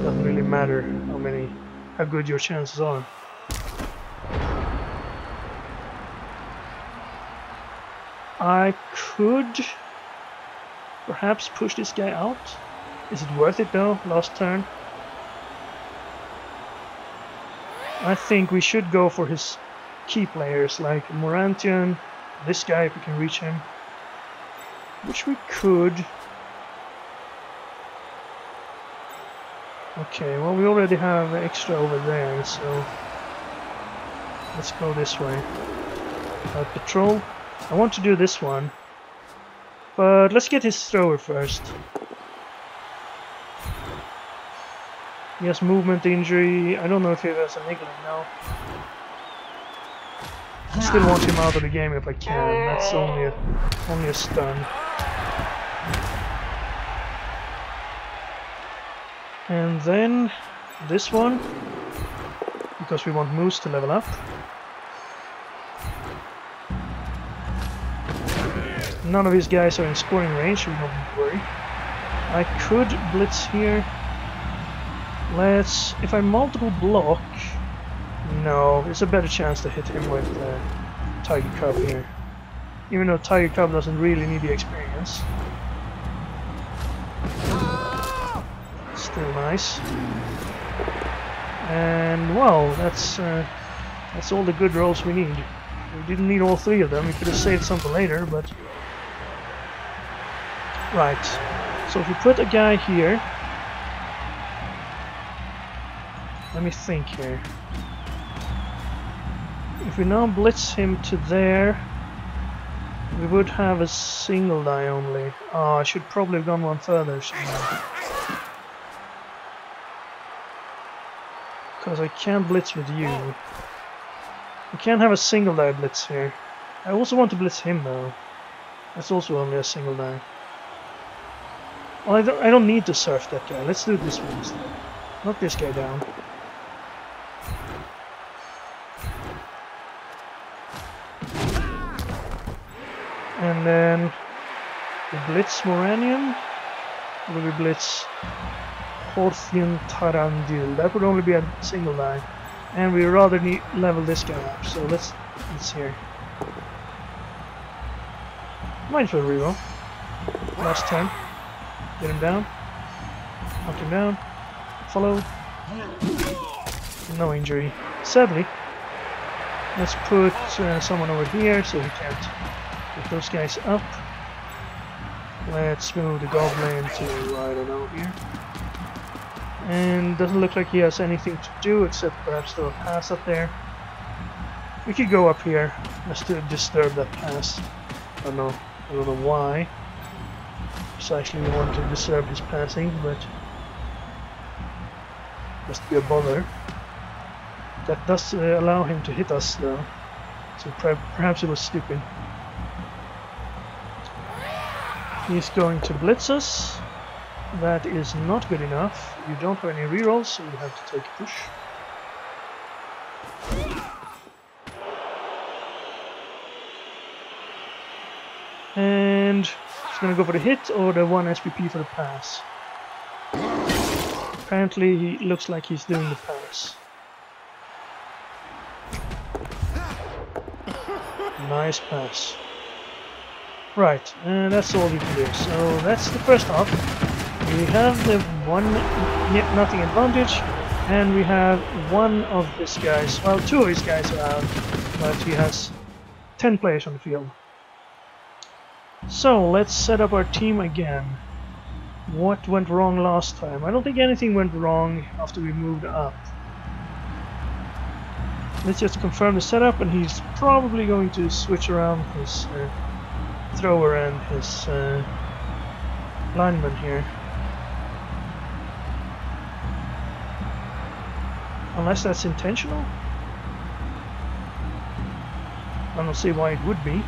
Speaker 1: doesn't really matter how good your chances are. I could perhaps push this guy out. Is it worth it though? Last turn. I think we should go for his key players like Morantian, this guy if we can reach him. Which we could. Okay, well we already have extra over there, so let's go this way. Patrol. I want to do this one, but let's get his thrower first. He has movement injury. I don't know if he has a niggling now. I still want him out of the game if I can. That's only a stun. And then this one, because we want Moose to level up. None of his guys are in scoring range, so we don't need to worry. I could blitz here. If I multiple block, no, there's a better chance to hit him with Tiger Cub here. Even though Tiger Cub doesn't really need the experience. Still nice. And well, that's all the good rolls we need. We didn't need all three of them. We could have saved some for later, but right. So if we put a guy here, let me think here. If we now blitz him to there, we would have a single die only. Oh, I should probably have gone one further somehow. Because I can't blitz with you. I can't have a single die blitz here. I also want to blitz him though. That's also only a single die. Well, I don't need to surf that guy. Let's do this one instead. Knock this guy down. And then we blitz Moranium, or we blitz Horthian Tarandil. That would only be a single die. And we rather need level this guy up, so let's here. Might as well reroll. Last turn. Get him down. Knock him down. Follow. No injury. Sadly. Let's put someone over here so he can't get those guys up. Let's move the goblin to, I don't know, here. And doesn't look like he has anything to do except perhaps throw a pass up there. We could go up here just to disturb that pass. I don't know why. Precisely we want to disturb his passing, but just to be a bother. That does allow him to hit us though, so perhaps it was stupid. He's going to blitz us. That is not good enough. You don't have any rerolls, so you have to take a push. And he's gonna go for the hit or the 1 SPP for the pass. Apparently he looks like he's doing the pass. Nice pass. Right, and that's all we can do. So that's the first half. We have the 1-0 advantage, and we have one of his guys, well, 2 of his guys are out, but he has 10 players on the field. So let's set up our team again. What went wrong last time? I don't think anything went wrong after we moved up. Let's just confirm the setup, and he's probably going to switch around his thrower and his lineman here. Unless that's intentional? I don't see why it would be.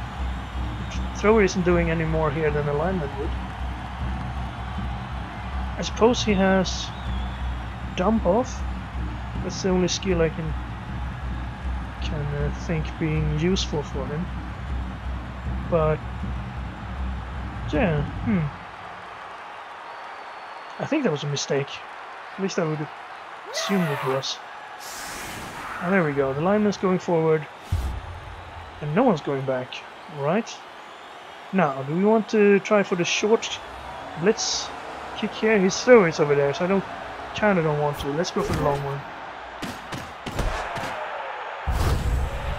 Speaker 1: Thrower isn't doing any more here than a lineman would. I suppose he has dump off. That's the only skill I can think being useful for him. But yeah, I think that was a mistake. At least I would assume it was. And there we go. The lineman's going forward, and no one's going back. Right. Now, do we want to try for the short blitz kick here? His thrower is over there, so I kind of don't want to. Let's go for the long one.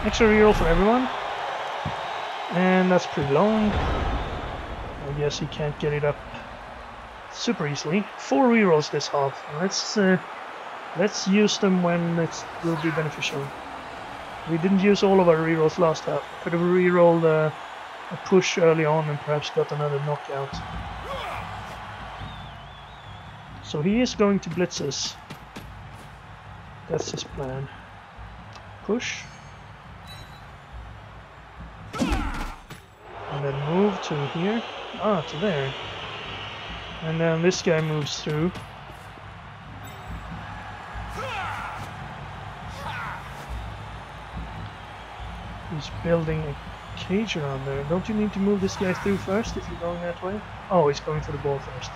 Speaker 1: Extra reroll for everyone. And that's pretty long. I guess he can't get it up super easily. 4 rerolls this half. Let's use them when it will be beneficial. We didn't use all of our rerolls last half. Could have rerolled a push early on and perhaps got another knockout. So he is going to blitz us. That's his plan. Push. And then move to here. Ah, to there. And then this guy moves through. He's building a cage around there. Don't you need to move this guy through first if you're going that way? Oh, he's going for the ball first.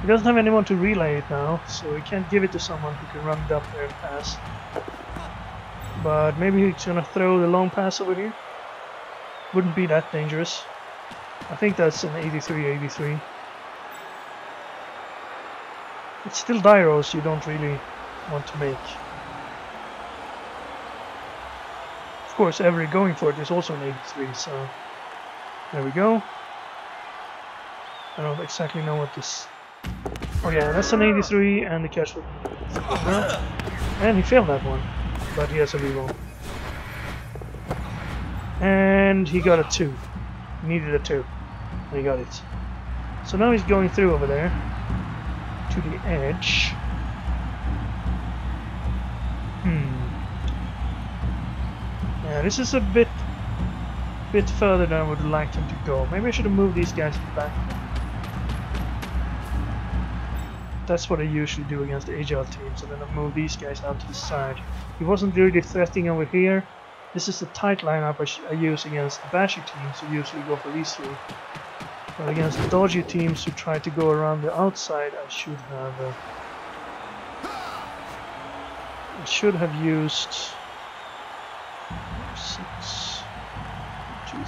Speaker 1: He doesn't have anyone to relay it now, so he can't give it to someone who can run it up there and pass. But maybe he's gonna throw the long pass over here. Wouldn't be that dangerous. I think that's an 83-83. It's still die rolls you don't really want to make. Of course, every going for it is also an 83, so there we go. I don't exactly know what this... Oh yeah, that's an 83 and the catch would... And he failed that one, but he has a reroll. And he got a 2. He needed a 2, and he got it. So now he's going through over there to the edge. Yeah, this is a bit further than I would like him to go. Maybe I should have moved these guys back. That's what I usually do against the agile teams, and then I move these guys out to the side. He wasn't really threatening over here. This is the tight lineup I use against the bashy teams who usually go for these three. But against the dodgy teams who try to go around the outside, I should have used 6, 2, 3,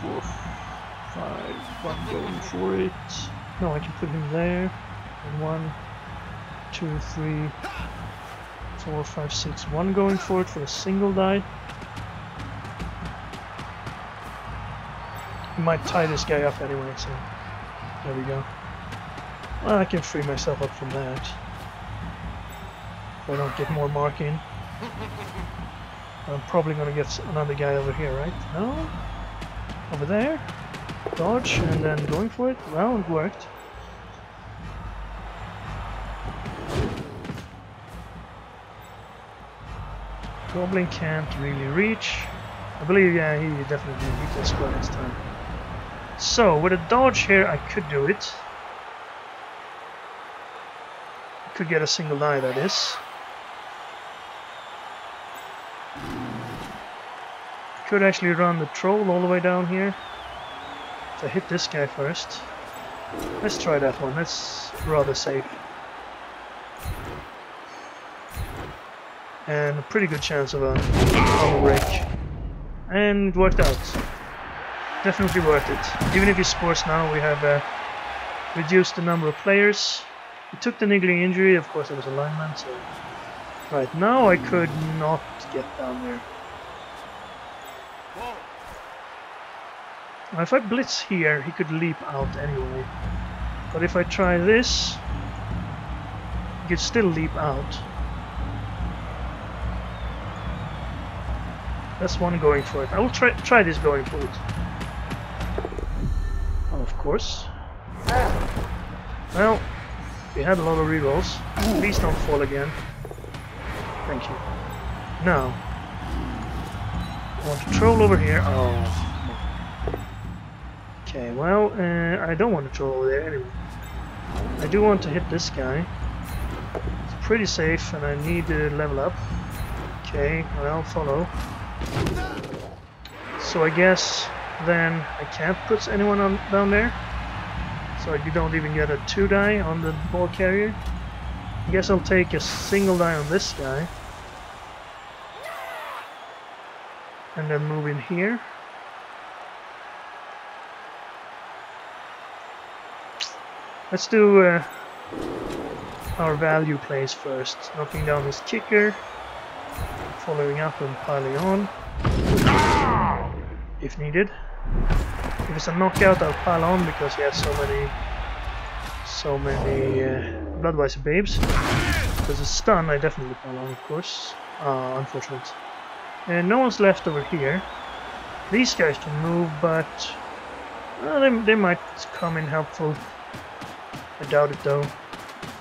Speaker 1: 4, 5, 1 going for it. No, I can put him there. And 1, 2, 3, 4, 5, 6. 1 going for it for a single die. I might tie this guy up anyway, so there we go. Well, I can free myself up from that. If I don't get more marking. I'm probably gonna get another guy over here, right? No? Over there? Dodge, and then going for it? Well, it worked. Goblin can't really reach. I believe, yeah, he definitely beat that square this time. So, with a dodge here, I could do it. I could get a single die, that is. Could actually run the troll all the way down here. So I hit this guy first. Let's try that one, that's rather safe. And a pretty good chance of a break. And it worked out. Definitely worth it. Even if he scores now, we have reduced the number of players. He took the niggling injury, of course it was a lineman, so... Right, now I could not get down there. Now if I blitz here, he could leap out anyway. But if I try this, he could still leap out. That's one going for it. I will try this going for it. Oh, of course. Well, we had a lot of rerolls. Please don't fall again. Thank you. Now, I want to troll over here. Oh. Okay, well, I don't want to troll over there anyway. I do want to hit this guy. It's pretty safe, and I need to level up. Okay, well, follow. So I guess then I can't put anyone down there. So you don't even get a 2 die on the ball carrier. I guess I'll take a single die on this guy. And then move in here. Let's do our value plays first. Knocking down his kicker. Following up and piling on. If needed. If it's a knockout, I'll pile on because he has so many Bloodweiser babes. If it's a stun, I definitely pile on, of course. Unfortunate. And no one's left over here. These guys can move, but they might come in helpful. I doubt it though.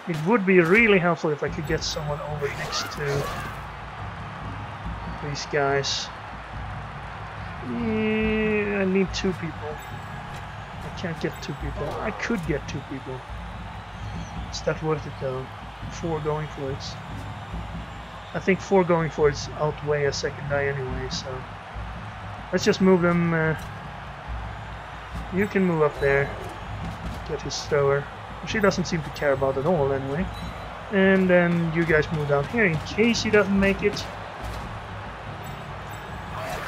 Speaker 1: It would be really helpful if I could get someone over next to these guys. I need 2 people. I can't get 2 people. I could get 2 people. Is that worth it though? 4 going for it. I think 4 going for it outweigh a second die anyway, so let's just move them. You can move up there, get his thrower, which he doesn't seem to care about at all anyway. And then you guys move down here in case he doesn't make it.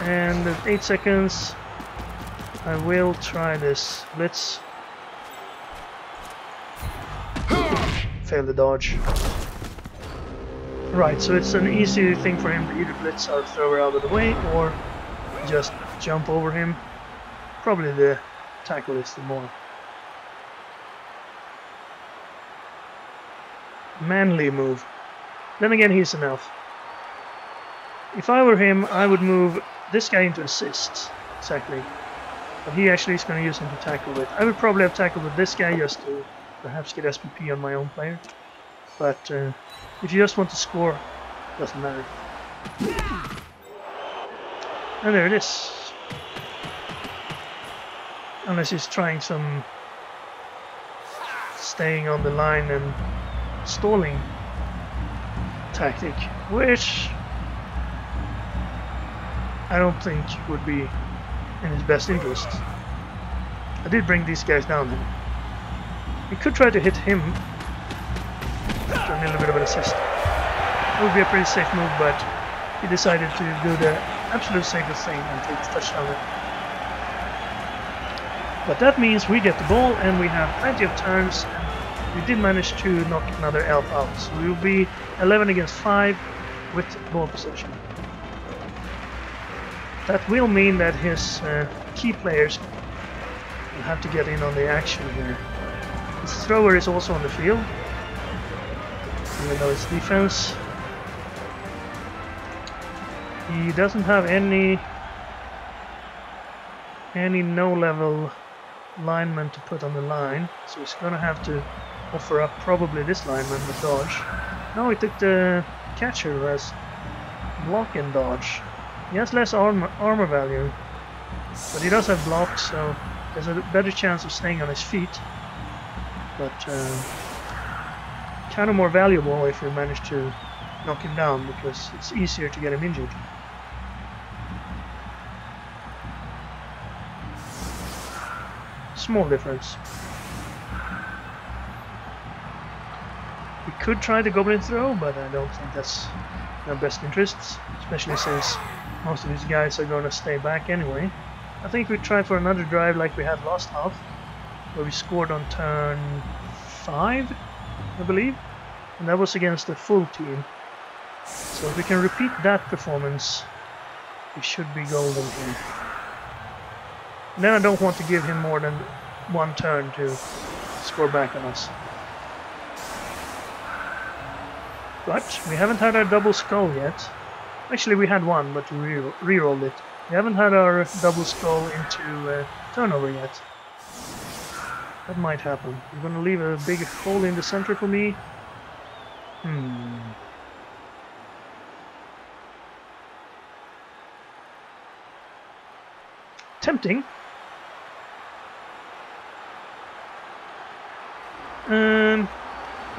Speaker 1: And at 8 seconds, I will try this blitz. Fail the dodge. Right, so it's an easy thing for him to either blitz our thrower out of the way or just jump over him. Probably the tackle is the more manly move. Then again, he's an elf. If I were him, I would move this guy into assists. Exactly. But he actually is going to use him to tackle with. I would probably have tackled with this guy just to perhaps get SPP on my own player. But if you just want to score, doesn't matter. And there it is. Unless he's trying some staying on the line and stalling tactic, which I don't think would be in his best interest. I did bring these guys down then. We could try to hit him for a little bit of an assist. It would be a pretty safe move, but he decided to do the absolute safest thing and take the touchdown. But that means we get the ball and we have plenty of turns. We did manage to knock another elf out, so we will be 11 against 5 with ball possession. That will mean that his key players will have to get in on the action here. His thrower is also on the field, even though it's defense. He doesn't have any no-level lineman to put on the line, so he's gonna have to offer up probably this lineman with dodge. No, he took the catcher who has block and dodge. He has less armor value, but he does have block, so there's a better chance of staying on his feet. But kind of more valuable if we manage to knock him down, because it's easier to get him injured. Small difference. We could try the goblin throw, but I don't think that's in our best interests, especially since most of these guys are going to stay back anyway. I think we try for another drive like we had last half, where we scored on turn 5, I believe, and that was against the full team. So if we can repeat that performance, we should be golden here. And then I don't want to give him more than 1 turn to score back on us. But we haven't had our double skull yet. Actually, we had one, but we re-rolled it. We haven't had our double skull into turnover yet. That might happen. You're gonna leave a big hole in the center for me. Tempting.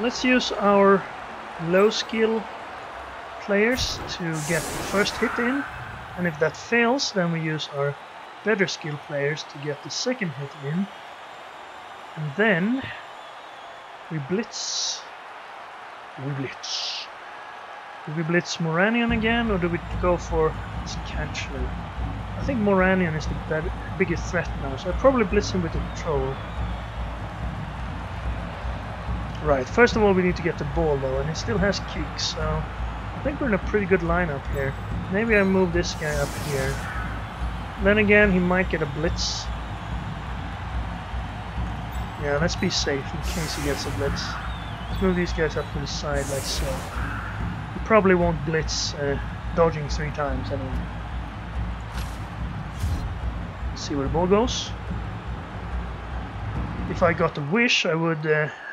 Speaker 1: Let's use our low skill players to get the first hit in, and if that fails, then we use our better skill players to get the second hit in, and then we blitz. Do we blitz Moranion again, or do we go for this catcher? I think Moranion is the biggest threat now, so I'll probably blitz him with the patrol. Right, first of all we need to get the ball though, and he still has kicks, so I think we're in a pretty good lineup here. Maybe I move this guy up here. Then again, he might get a blitz. Yeah, let's be safe in case he gets a blitz. Let's move these guys up to the side like so. He probably won't blitz dodging 3 times anyway. Let's see where the ball goes. if I got a wish, I would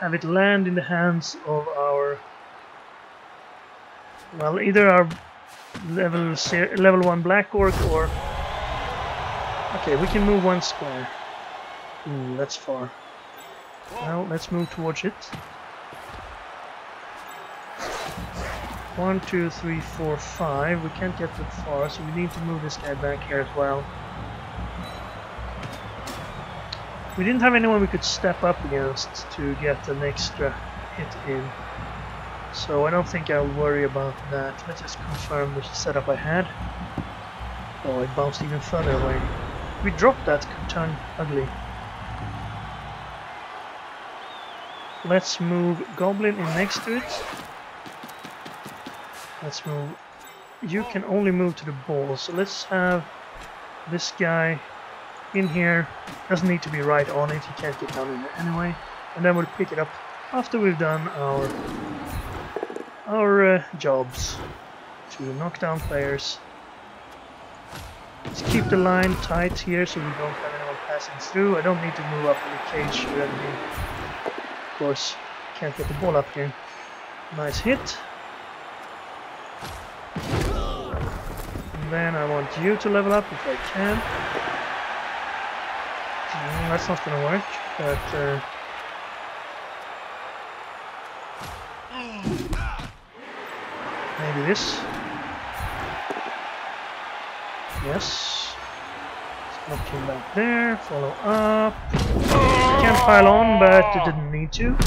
Speaker 1: have it land in the hands of our, well, either our level 1 black orc or... Okay, we can move one square. That's far. Now let's move towards it. 1, 2, 3, 4, 5. We can't get that far, so we need to move this guy back here as well. We didn't have anyone we could step up against to get an extra hit in. So I don't think I'll worry about that. Let's just confirm the setup I had. Oh, it bounced even further away. We dropped that, could turn ugly. Let's move Goblin in next to it. Let's move... You can only move to the ball, so let's have this guy in here. Doesn't need to be right on it, you can't get down in it anyway. And then we'll pick it up after we've done our jobs to knock down players. Let's keep the line tight here so we don't have anyone passing through. I don't need to move up in the cage or anything. Of course, can't get the ball up here. Nice hit. And then I want you to level up if I can. That's not gonna work, but maybe this. Yes. Let's knock him back there, follow up. I can't pile on, but it didn't need to.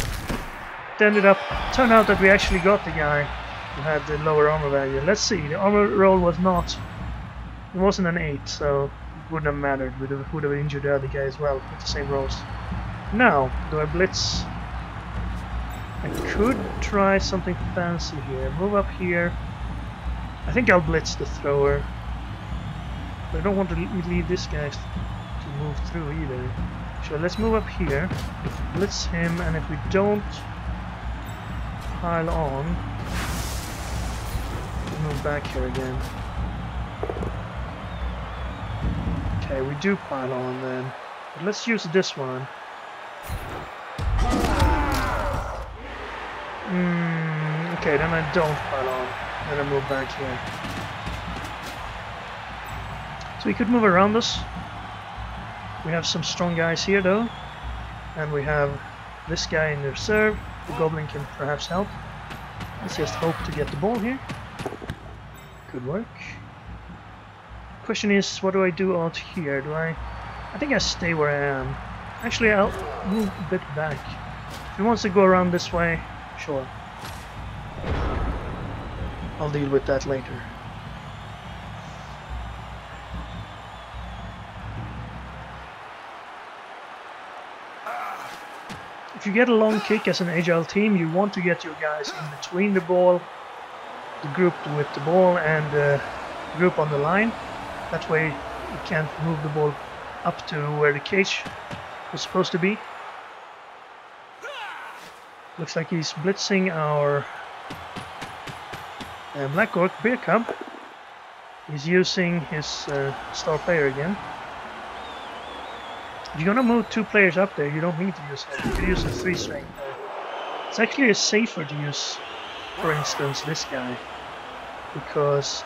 Speaker 1: It turned out that we actually got the guy who had the lower armor value. Let's see, the armor roll was not... It wasn't an 8, so it wouldn't have mattered. We would have injured the other guy as well with the same rolls. Now, do I blitz? I could try something fancy here. Move up here. I think I'll blitz the thrower. But I don't want to leave this guy to move through either. So let's move up here, blitz him, and if we don't pile on, we'll move back here again. Okay, we do pile on then. But let's use this one. Okay, then I don't pile on. Then I move back here. So we could move around us. We have some strong guys here though. And we have this guy in reserve. The goblin can perhaps help. Let's just hope to get the ball here. Good work. Question is, what do I do out here? I think I stay where I am. Actually, I'll move a bit back. If he wants to go around this way, sure. I'll deal with that later. If you get a long kick as an agile team, you want to get your guys in between the ball, the group with the ball, and the group on the line. That way you can't move the ball up to where the cage was supposed to be. Looks like he's blitzing our Black Orc Beer Cub. He's using his star player again. If you're gonna move 2 players up there, you don't need to use that. You can use a 3 strength there. It's actually safer to use, for instance, this guy, because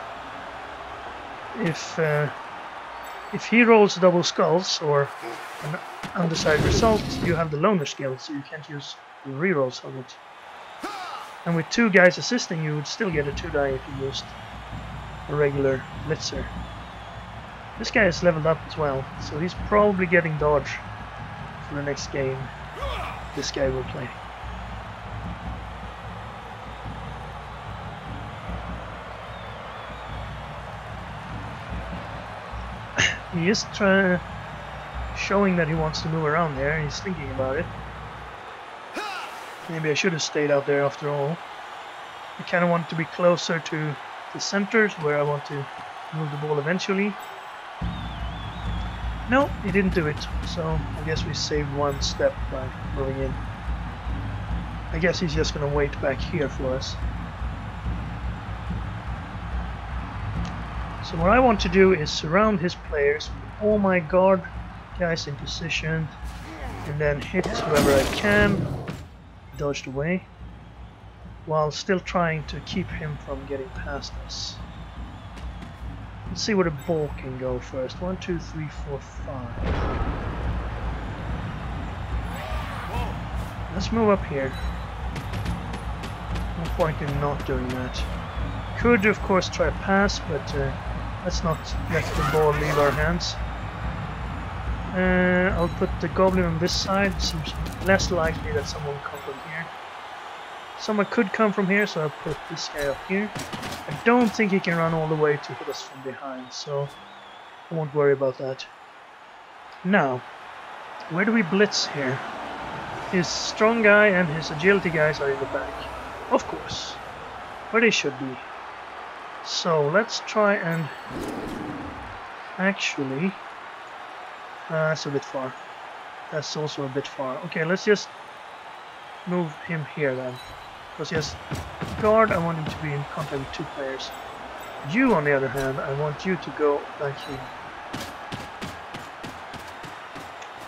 Speaker 1: if he rolls double skulls or an undecided result, you have the loner skill, so you can't use the rerolls on it. And with 2 guys assisting, you would still get a 2 die if you used a regular blitzer. This guy is leveled up as well, so he's probably getting dodge for the next game this guy will play. He is showing that he wants to move around there, he's thinking about it. Maybe I should have stayed out there after all. I kind of want to be closer to the centers where I want to move the ball eventually. No, he didn't do it, so I guess we saved 1 step by moving in. I guess he's just gonna wait back here for us. So what I want to do is surround his players with all my guard guys in position, and then hit whoever I can, dodged away, while still trying to keep him from getting past us. Let's see where the ball can go first. 1, 2, 3, 4, 5. Let's move up here. No point in not doing that. Could of course try a pass, but let's not let the ball leave our hands. I'll put the goblin on this side. Seems less likely that someone will come from here. Someone could come from here, so I'll put this guy up here. I don't think he can run all the way to hit us from behind, so I won't worry about that. Now, where do we blitz here? His strong guy and his agility guys are in the back. Of course, where they should be. So let's try and actually... that's a bit far. That's also a bit far. Okay, let's just move him here then. Because he has guard, I want him to be in contact with 2 players. You, on the other hand, I want you to go back here.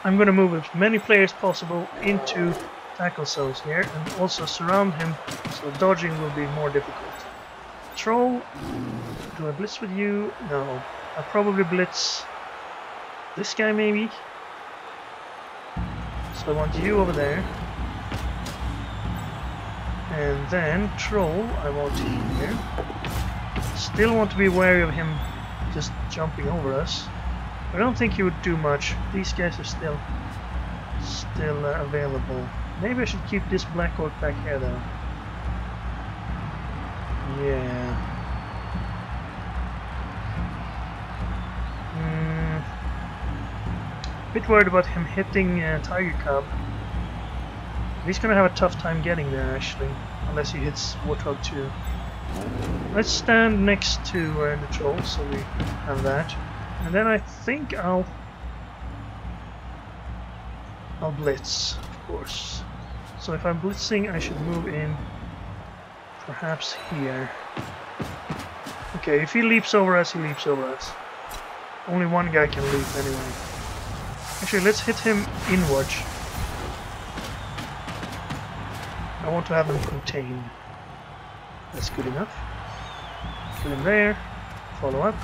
Speaker 1: I'm going to move as many players possible into tackle zones here and also surround him, so dodging will be more difficult. Troll, do I blitz with you? No. I'll probably blitz this guy maybe. So I want you over there. And then Troll, I want here. Still want to be wary of him just jumping over us. I don't think he would do much. These guys are still available. Maybe I should keep this black orc back here though. Yeah. Bit worried about him hitting Tiger Cub. He's gonna have a tough time getting there actually, unless he hits Warthog too. Let's stand next to the troll so we have that. And then I think I'll blitz, of course. So if I'm blitzing, I should move in perhaps here. Okay, if he leaps over us, he leaps over us. Only one guy can leap anyway. Actually, let's hit him inward. I want to have him contained. That's good enough. Put him there. Follow up.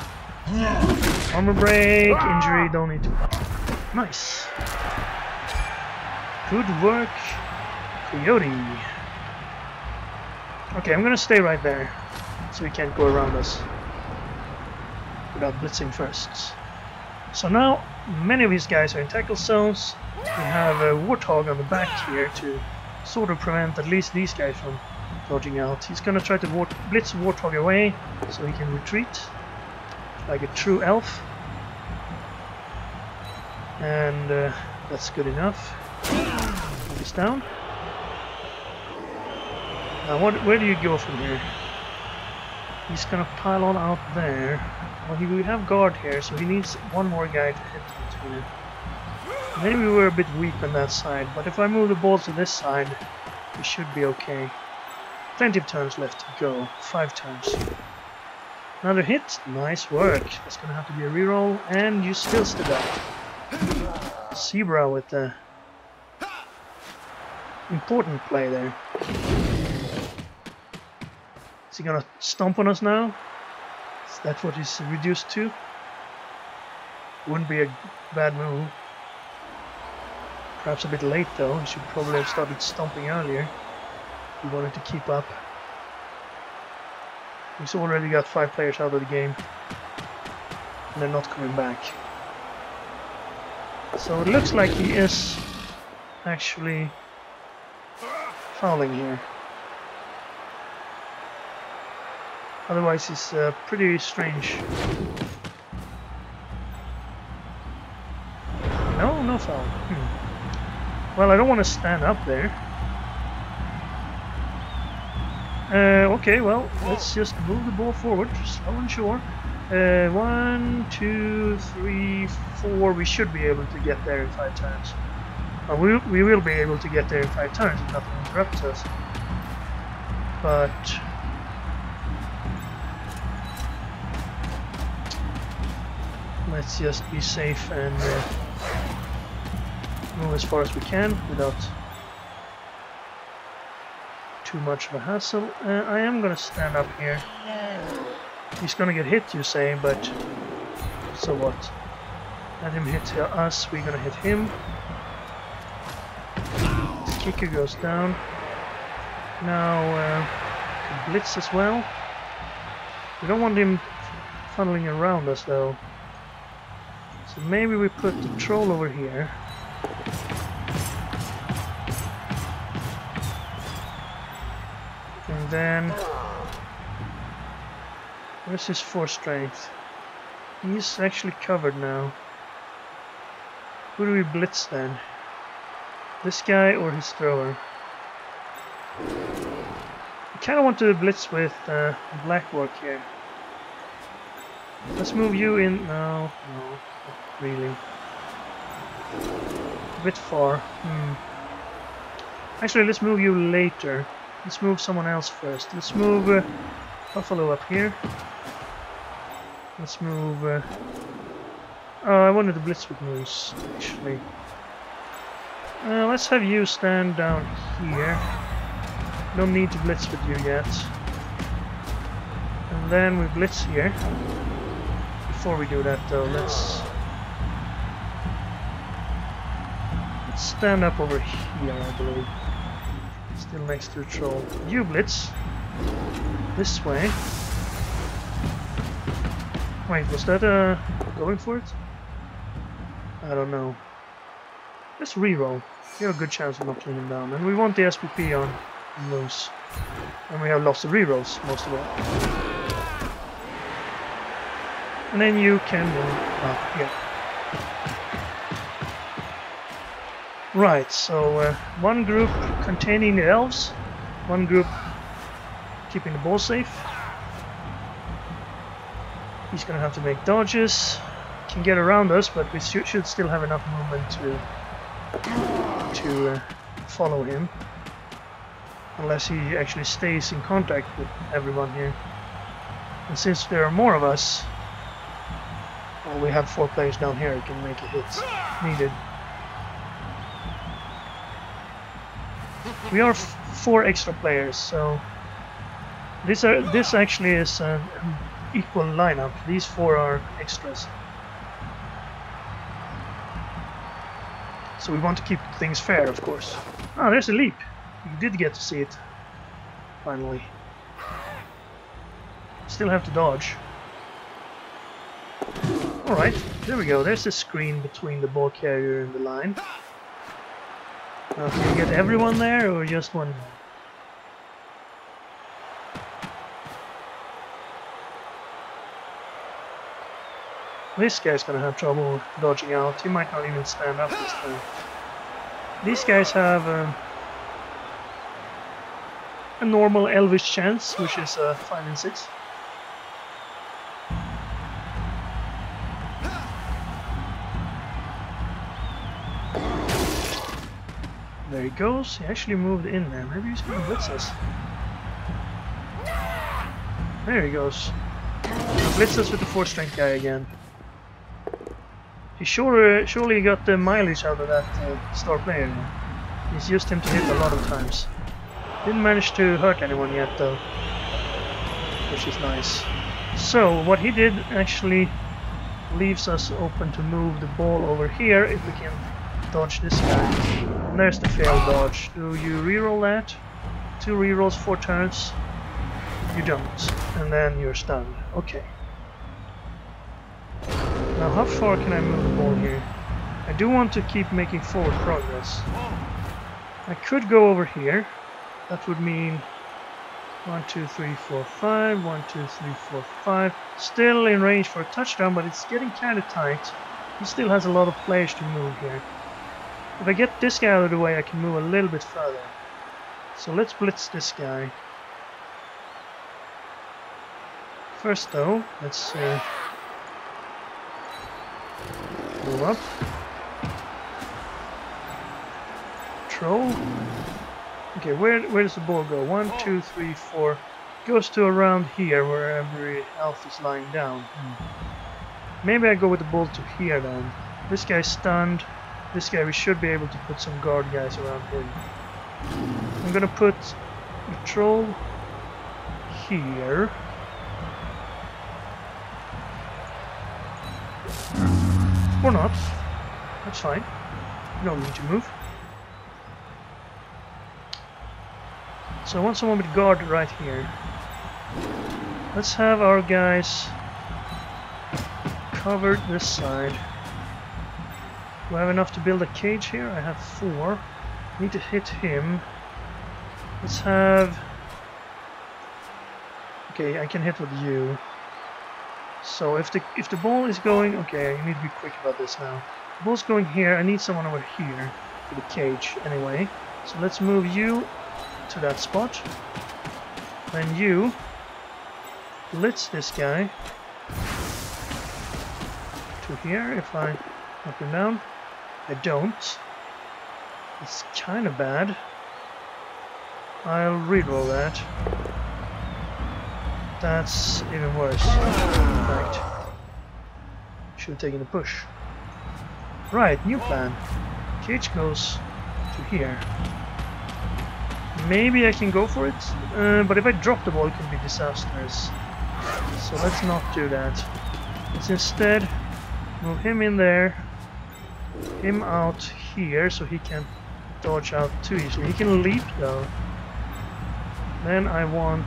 Speaker 1: Armor break, injury, don't need to. Nice. Good work, Coyote. Okay, I'm gonna stay right there, so he can't go around us without blitzing first. So now, many of these guys are in tackle zones. We have a Warthog on the back here to sort of prevent at least these guys from dodging out. He's gonna try to blitz Warthog away, so he can retreat. Like a true elf. And that's good enough. He's down. Now where do you go from here? He's gonna pile on out there. Well, we have guard here, so he needs one more guy to hit into here. Maybe we were a bit weak on that side, but if I move the ball to this side, we should be okay. Plenty of turns left to go. 5 turns. Another hit. Nice work. That's gonna have to be a reroll, and you still stood up. Zebra with the important play there. Is he gonna stomp on us now? Is that what he's reduced to? Wouldn't be a bad move. Perhaps a bit late though. He should probably have started stomping earlier. He wanted to keep up. He's already got 5 players out of the game. And they're not coming back. So it looks like he is actually fouling here. Otherwise he's pretty strange. No foul. Well, I don't want to stand up there. Okay, well, let's just move the ball forward, slow and sure. 1, 2, 3, 4. We should be able to get there in 5 turns. We will be able to get there in 5 turns if nothing interrupts us. But let's just be safe and move as far as we can without too much of a hassle. I am gonna stand up here. He's gonna get hit, you say, but so what? Let him hit us, we're gonna hit him. His kicker goes down. Now, blitz as well. We don't want him funneling around us though. So maybe we put the troll over here. And then... where's his 4 strength? He's actually covered now. Who do we blitz then? This guy or his thrower? I kind of want to blitz with black work here. Let's move you in. No, not really. A bit far. Actually, let's move you later. Let's move someone else first. Let's move Buffalo up here. Let's move... oh, I wanted to blitz with Moose, actually. Let's have you stand down here. No need to blitz with you yet. And then we blitz here. Before we do that though, let's stand up over here, I believe. Still next to the troll. You blitz. This way. Wait, was that going for it? I don't know. Let's reroll. We have a good chance of knocking him down. And we want the SPP on Moose. And we have lots of rerolls, most of all. And then you can move up here. Right, so one group containing the elves, one group keeping the ball safe. He's gonna have to make dodges. Can get around us, but we should still have enough movement to follow him. Unless he actually stays in contact with everyone here. And since there are more of us, well, we have 4 players down here who can make a hit needed. We are 4 extra players, so this actually is an equal lineup. These 4 are extras. So we want to keep things fair, of course. Ah, there's a leap. You did get to see it. Finally. Still have to dodge. Alright, there we go. There's the screen between the ball carrier and the line. Now, can you get everyone there or just one? This guy's gonna have trouble dodging out. He might not even stand up this time. These guys have a normal Elvish chance, which is 5 and 6. There he goes. He actually moved in there. Maybe he's gonna blitz us. There he goes. He'll blitz us with the 4 strength guy again. He surely got the mileage out of that star player. He's used him to hit a lot of times. Didn't manage to hurt anyone yet though, which is nice. So what he did actually leaves us open to move the ball over here if we can dodge this guy. And there's the failed dodge. Do you reroll that? 2 rerolls, 4 turns. You don't, and then you're stunned. Okay. Now how far can I move the ball here? I do want to keep making forward progress. I could go over here. That would mean 1, 2, 3, 4, 5. 1, 2, 3, 4, 5. Still in range for a touchdown, but it's getting kind of tight. He still has a lot of players to move here. If I get this guy out of the way, I can move a little bit further. So let's blitz this guy. First though, let's move up. Troll. Okay, where does the ball go? 1, 2, 3, 4. Goes to around here where every elf is lying down. Maybe I go with the ball to here then. This guy's stunned. This guy, we should be able to put some guard guys around him. I'm gonna put the troll here. Or not. That's fine. No need to move. So I want someone with guard right here. Let's have our guys cover this side. Do I have enough to build a cage here? I have 4. Need to hit him. Let's have... Okay, I can hit with you. So if the ball is going... Okay, I need to be quick about this now. The ball's going here. I need someone over here for the cage anyway. So let's move you to that spot. Then you blitz this guy to here if I knock him down. I don't. It's kind of bad. I'll reroll that. That's even worse. Right. Should have taken the push. Right, new plan. Cage goes to here. Maybe I can go for it, but if I drop the ball it can be disastrous. So let's not do that. Let's instead move him in there, him out here so he can't dodge out too easily. He can leap though. Then I want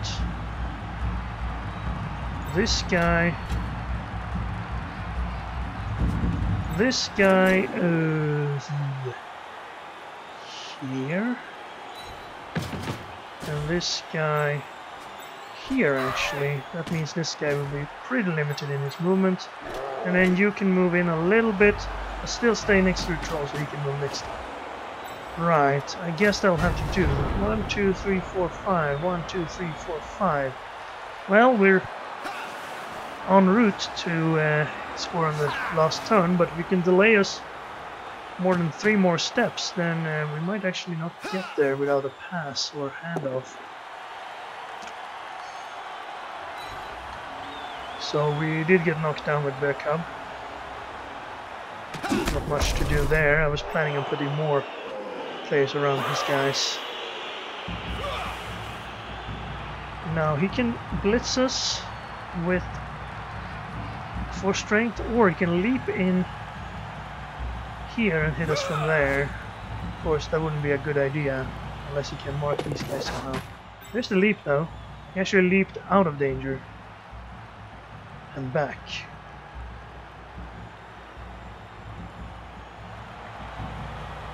Speaker 1: this guy here, and this guy here actually. That means this guy will be pretty limited in his movement, and then you can move in a little bit, but still stay next to the troll so he can move next to him. Right, I guess that'll have to do. 1, 2, 3, 4, 5. 1, 2, 3, 4, 5. Well, we're en route to score on the last turn, but if we can delay us more than 3 more steps, then we might actually not get there without a pass or handoff. So we did get knocked down with Bear Cub. Not much to do there. I was planning on putting more players around his guys. Now he can blitz us with 4 strength, or he can leap in here and hit us from there. Of course that wouldn't be a good idea unless he can mark these guys somehow. There's the leap though. He actually leaped out of danger and back.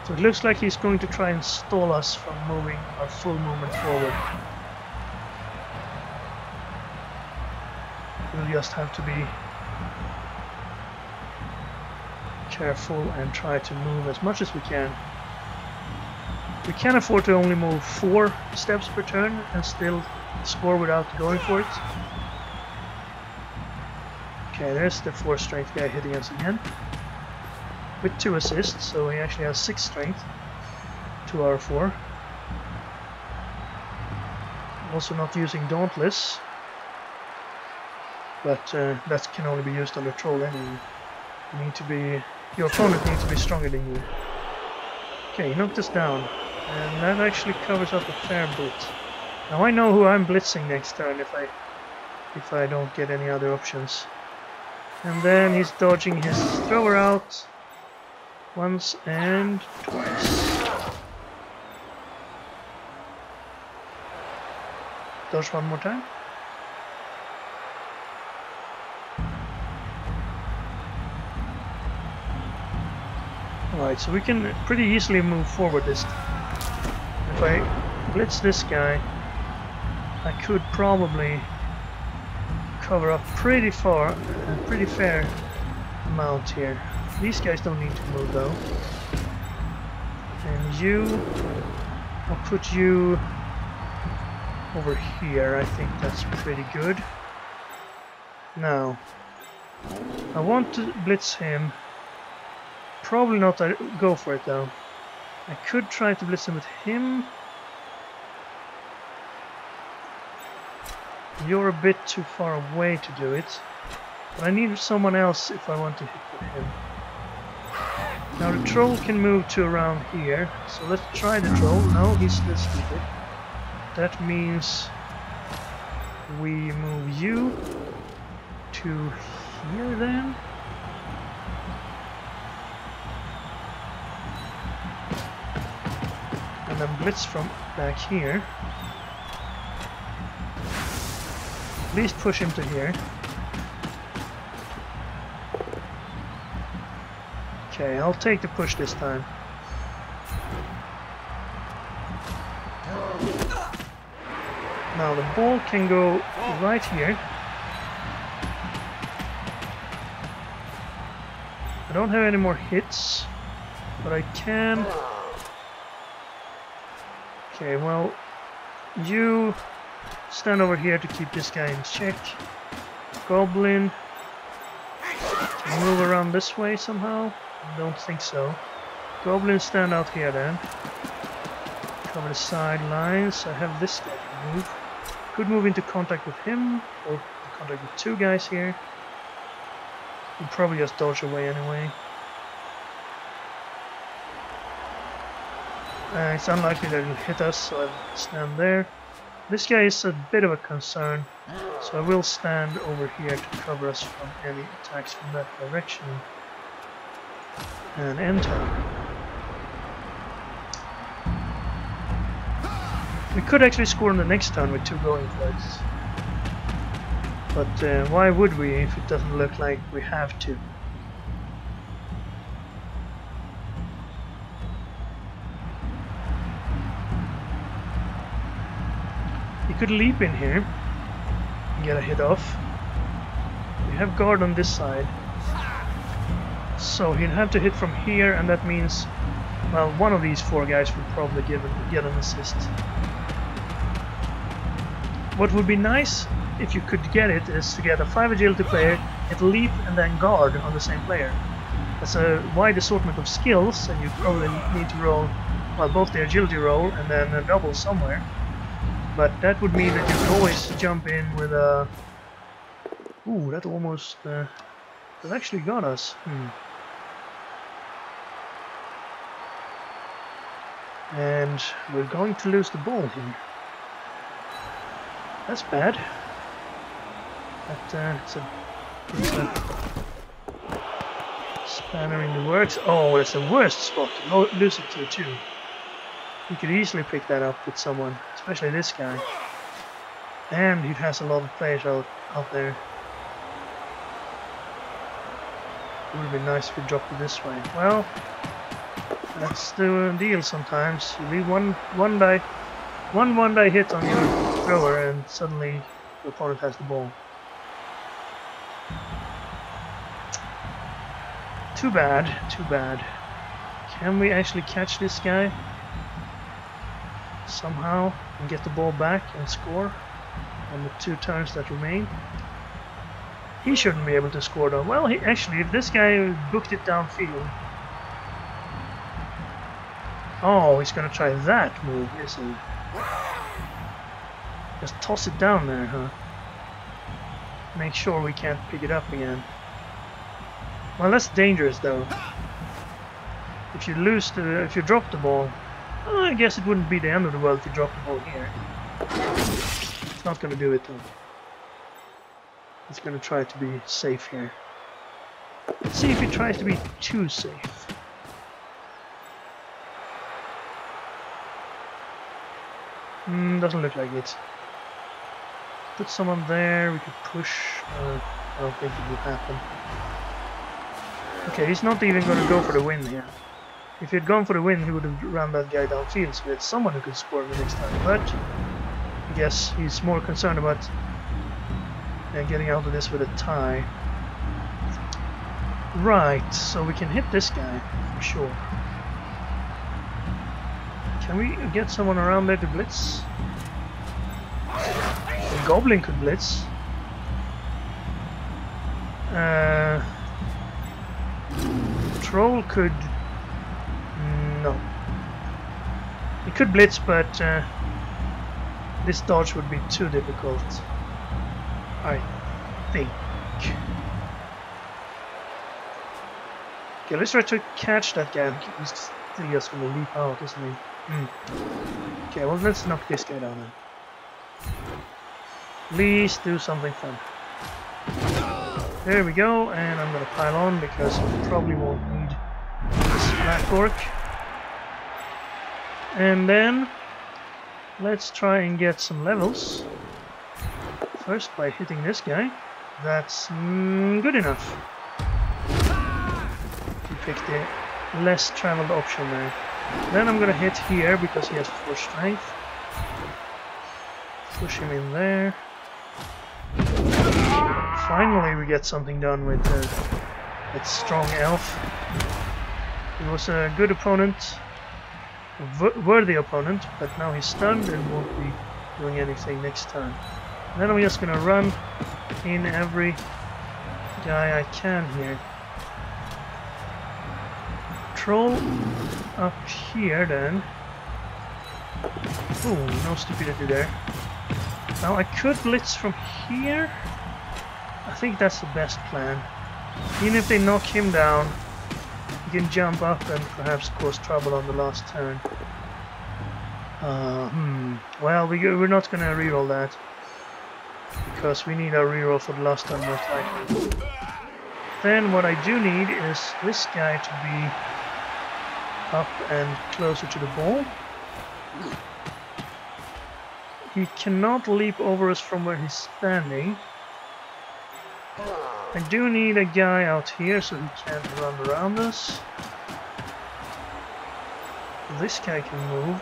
Speaker 1: So it looks like he's going to try and stall us from moving our full movement forward. We'll just have to be careful and try to move as much as we can. We can afford to only move 4 steps per turn and still score without going for it. Okay, there's the 4 strength guy hitting us again. With 2 assists, so he actually has 6 strength to our 4. Also not using Dauntless, but that can only be used on the troll anyway. You need to be, your opponent needs to be stronger than you. Okay, he knocked us down, and that actually covers up a fair bit. Now I know who I'm blitzing next turn if I don't get any other options. And then he's dodging his thrower out. Once and twice. Dodge one more time. Alright, so we can pretty easily move forward this time. If I blitz this guy, I could probably cover up pretty far, a pretty fair amount here. These guys don't need to move though. And you, I'll put you over here. I think that's pretty good. Now, I want to blitz him. Probably not go for it though. I could try to blitz him with him. You're a bit too far away to do it. But I need someone else if I want to hit with him. Now the troll can move to around here, so let's try the troll. No, he's still stupid. That means we move you to here then. And then blitz from back here. At least push him to here. Okay, I'll take the push this time. Now the ball can go right here. I don't have any more hits, but I can... Okay, well, you stand over here to keep this guy in check. Goblin, can you move around this way somehow? I don't think so. Goblin, stand out here then. Cover the sidelines. I have this guy to move. Could move into contact with him, or contact with two guys here. He'll probably just dodge away anyway. It's unlikely that he'll hit us, so I'll stand there. This guy is a bit of a concern, so I will stand over here to cover us from any attacks from that direction. And enter. We could actually score on the next turn with two going flights. But why would we if it doesn't look like we have to? He could leap in here and get a hit off. We have guard on this side. So he'd have to hit from here, and that means, well, one of these four guys would probably get an assist. What would be nice, if you could get it, is to get a 5 agility player, get leap and then guard on the same player. That's a wide assortment of skills, and you probably need to roll, well, both the agility roll and then a double somewhere. But that would mean that you could always jump in with a... Ooh, that almost... that actually got us. And we're going to lose the ball here. That's bad. It's a spanner in the works. Oh, that's the worst spot to lose it to too. You could easily pick that up with someone, especially this guy. And he has a lot of players out there. It would be nice if we dropped it this way. Well, that's the deal sometimes. You leave one die hit on your thrower and suddenly the opponent has the ball. Too bad, too bad. Can we actually catch this guy somehow and get the ball back and score on the 2 turns that remain? He shouldn't be able to score though. Well, actually, if this guy booked it downfield... Oh, he's gonna try that move, is he? Just toss it down there, huh? Make sure we can't pick it up again. Well, that's dangerous though. If you drop the ball, well, I guess it wouldn't be the end of the world if you drop the ball here. It's not gonna do it though. It's gonna try to be safe here. Let's see if he tries to be too safe. Doesn't look like it. Put someone there, we could push. I don't think it will happen. Okay, he's not even going to go for the win here. If he had gone for the win, he would have run that guy downfield, so we had someone who could score the next time. But I guess he's more concerned about getting out of this with a tie. Right, so we can hit this guy for sure. Can we get someone around there to blitz? The Goblin could blitz. Troll could... No. He could blitz, but this dodge would be too difficult, I think. Okay, let's try to catch that guy. He's still just gonna leap out, isn't he? Okay, well let's knock this guy down then. Please do something fun. There we go, and I'm gonna pile on because we probably won't need this black orc. And then let's try and get some levels. First by hitting this guy. That's good enough. We picked the less traveled option there. Then I'm gonna hit here because he has 4 strength. Push him in there. Finally we get something done with that strong elf. He was a good opponent, a worthy opponent, but now he's stunned and won't be doing anything next time. Then I'm just gonna run in every guy I can here. Troll up here then. Ooh, no stupidity there. Now I could blitz from here. I think that's the best plan. Even if they knock him down, you can jump up and perhaps cause trouble on the last turn. Well, we're not gonna reroll that. Because we need our reroll for the last turn most likely. Then what I do need is this guy to be up and closer to the ball. He cannot leap over us from where he's standing. I do need a guy out here so he can't run around us. This guy can move.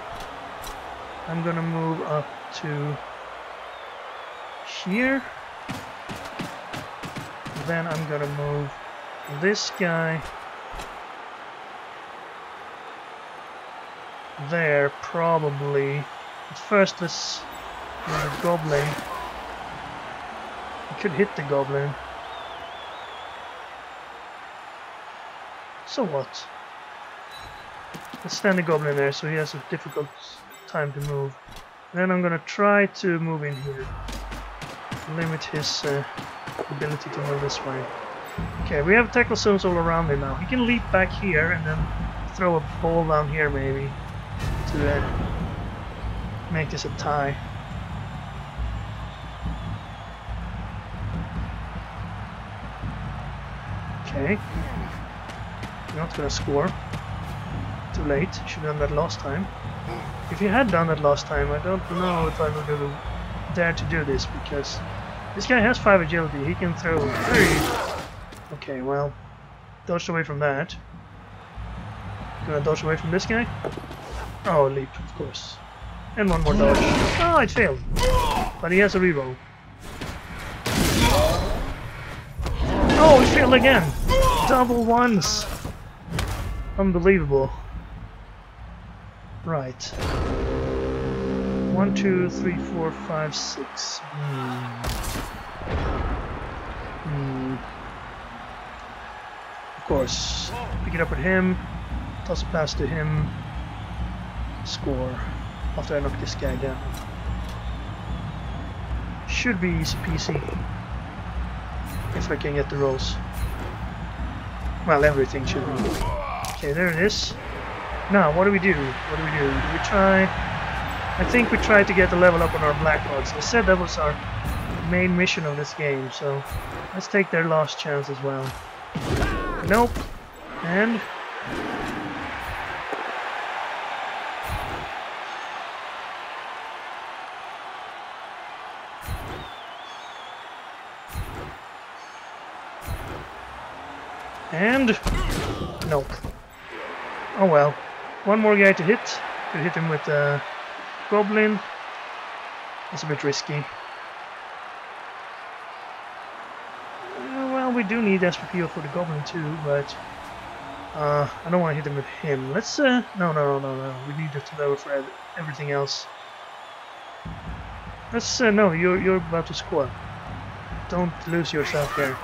Speaker 1: I'm gonna move up to here. Then I'm gonna move this guy there, probably. But first let's do the goblin. I could hit the goblin. So what? Let's stand the goblin there so he has a difficult time to move. Then I'm gonna try to move in here. Limit his ability to move this way. Okay, we have tackle zones all around him now. He can leap back here and then throw a ball down here maybe to make this a tie. Okay. Not gonna score. Too late. Should have done that last time. If you had done that last time, I don't know if I would have dared to do this because this guy has 5 agility. He can throw 3. Okay, well, dodged away from that. Gonna dodge away from this guy. Oh, leap, of course. And one more dodge. Oh, it failed. But he has a reroll. Oh, it failed again. Double ones. Unbelievable. Right. 1, 2, 3, 4, 5, 6. Of course. Pick it up with him. Toss a pass to him. Score. After I knock this guy down. Should be easy peasy. If I can get the rolls. Well, everything should be. Okay, there it is. Now, what do we do? What do we do? Do we try? I think we tried to get the level up on our black odds. I said that was our main mission of this game, so let's take their last chance as well. Nope. And nope. Oh well. One more guy to hit. Could hit him with a goblin. That's a bit risky. Well, we do need SPPO for the goblin too, but I don't want to hit him with him. Let's no. We need it to level for everything else. Let's no. You're about to score. Don't lose yourself here.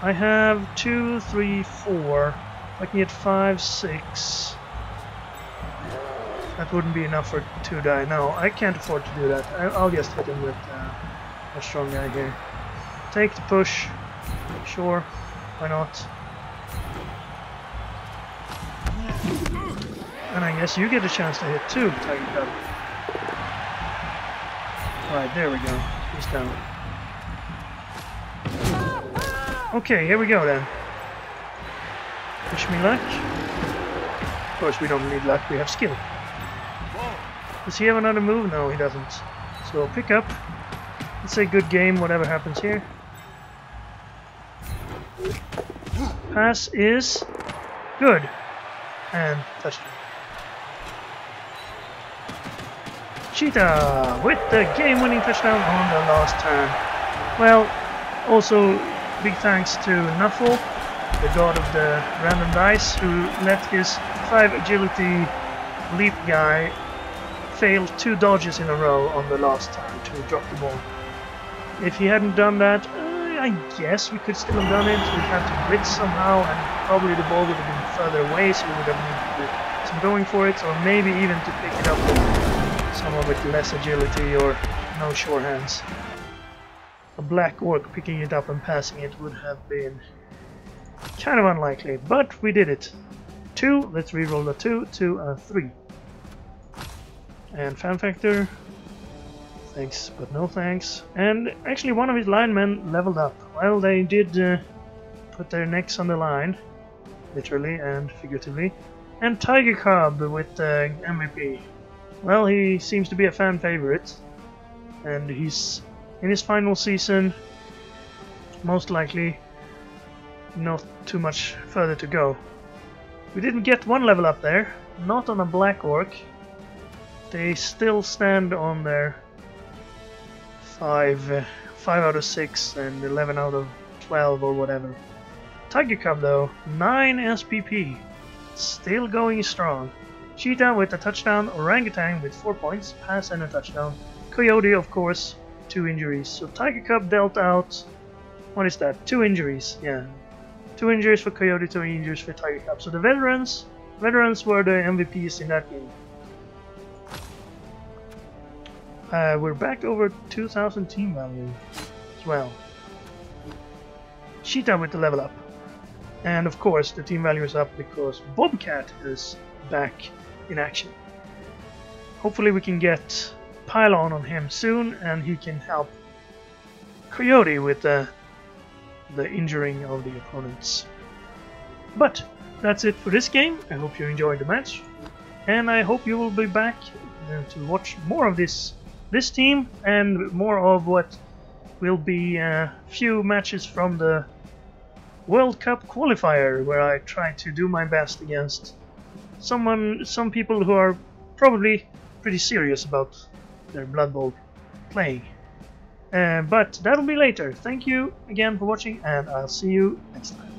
Speaker 1: I have 2, 3, 4. I can get 5, 6. That wouldn't be enough for 2 die. No, I can't afford to do that. I'll just hit him with a strong guy here. Take the push. Sure, why not? And I guess you get a chance to hit too, Tiger Cub. Right, there we go. He's down. Okay, here we go then. Wish me luck. Of course, we don't need luck, we have skill. Does he have another move? No, he doesn't. So pick up. It's a good game, whatever happens here. Pass is good. And touchdown. Cheetah with the game-winning touchdown on the last turn. Well, also big thanks to Nuffle, the god of the random dice, who let his 5 agility leap guy fail 2 dodges in a row on the last time to drop the ball. If he hadn't done that, I guess we could still have done it. We'd have to blitz somehow, and probably the ball would have been further away, so we would have needed to do some going for it, or maybe even to pick it up with someone with less agility or no sure hands. A black orc picking it up and passing it would have been kind of unlikely, but we did it. 2, let's reroll the 2, 2 and 3. And fan factor, thanks but no thanks. And actually one of his linemen leveled up. Well, they did put their necks on the line, literally and figuratively. And Tiger Cub with the MVP. Well, he seems to be a fan favorite, and he's in his final season, most likely not too much further to go. We didn't get 1 level up there, not on a black orc. They still stand on their 5 out of 6 and 11 out of 12 or whatever. Tiger Cub though, 9 SPP, still going strong. Cheetah with a touchdown, Orangutan with 4 points, pass and a touchdown. Coyote, of course, 2 injuries. So Tiger Cub dealt out, what is that, 2 injuries, yeah. 2 injuries for Coyote, 2 injuries for Tiger Cub. So the veterans were the MVPs in that game. We're back over 2,000 team value as well. Cheetah with the level up. And of course the team value is up because Bobcat is back in action. Hopefully we can get Pylon on him soon and he can help Coyote with the injuring of the opponents. But that's it for this game. I hope you enjoyed the match, and I hope you will be back to watch more of this team and more of what will be a few matches from the World Cup qualifier, where I try to do my best against some people who are probably pretty serious about their Blood Bowl playing. But that'll be later. Thank you again for watching, and I'll see you next time.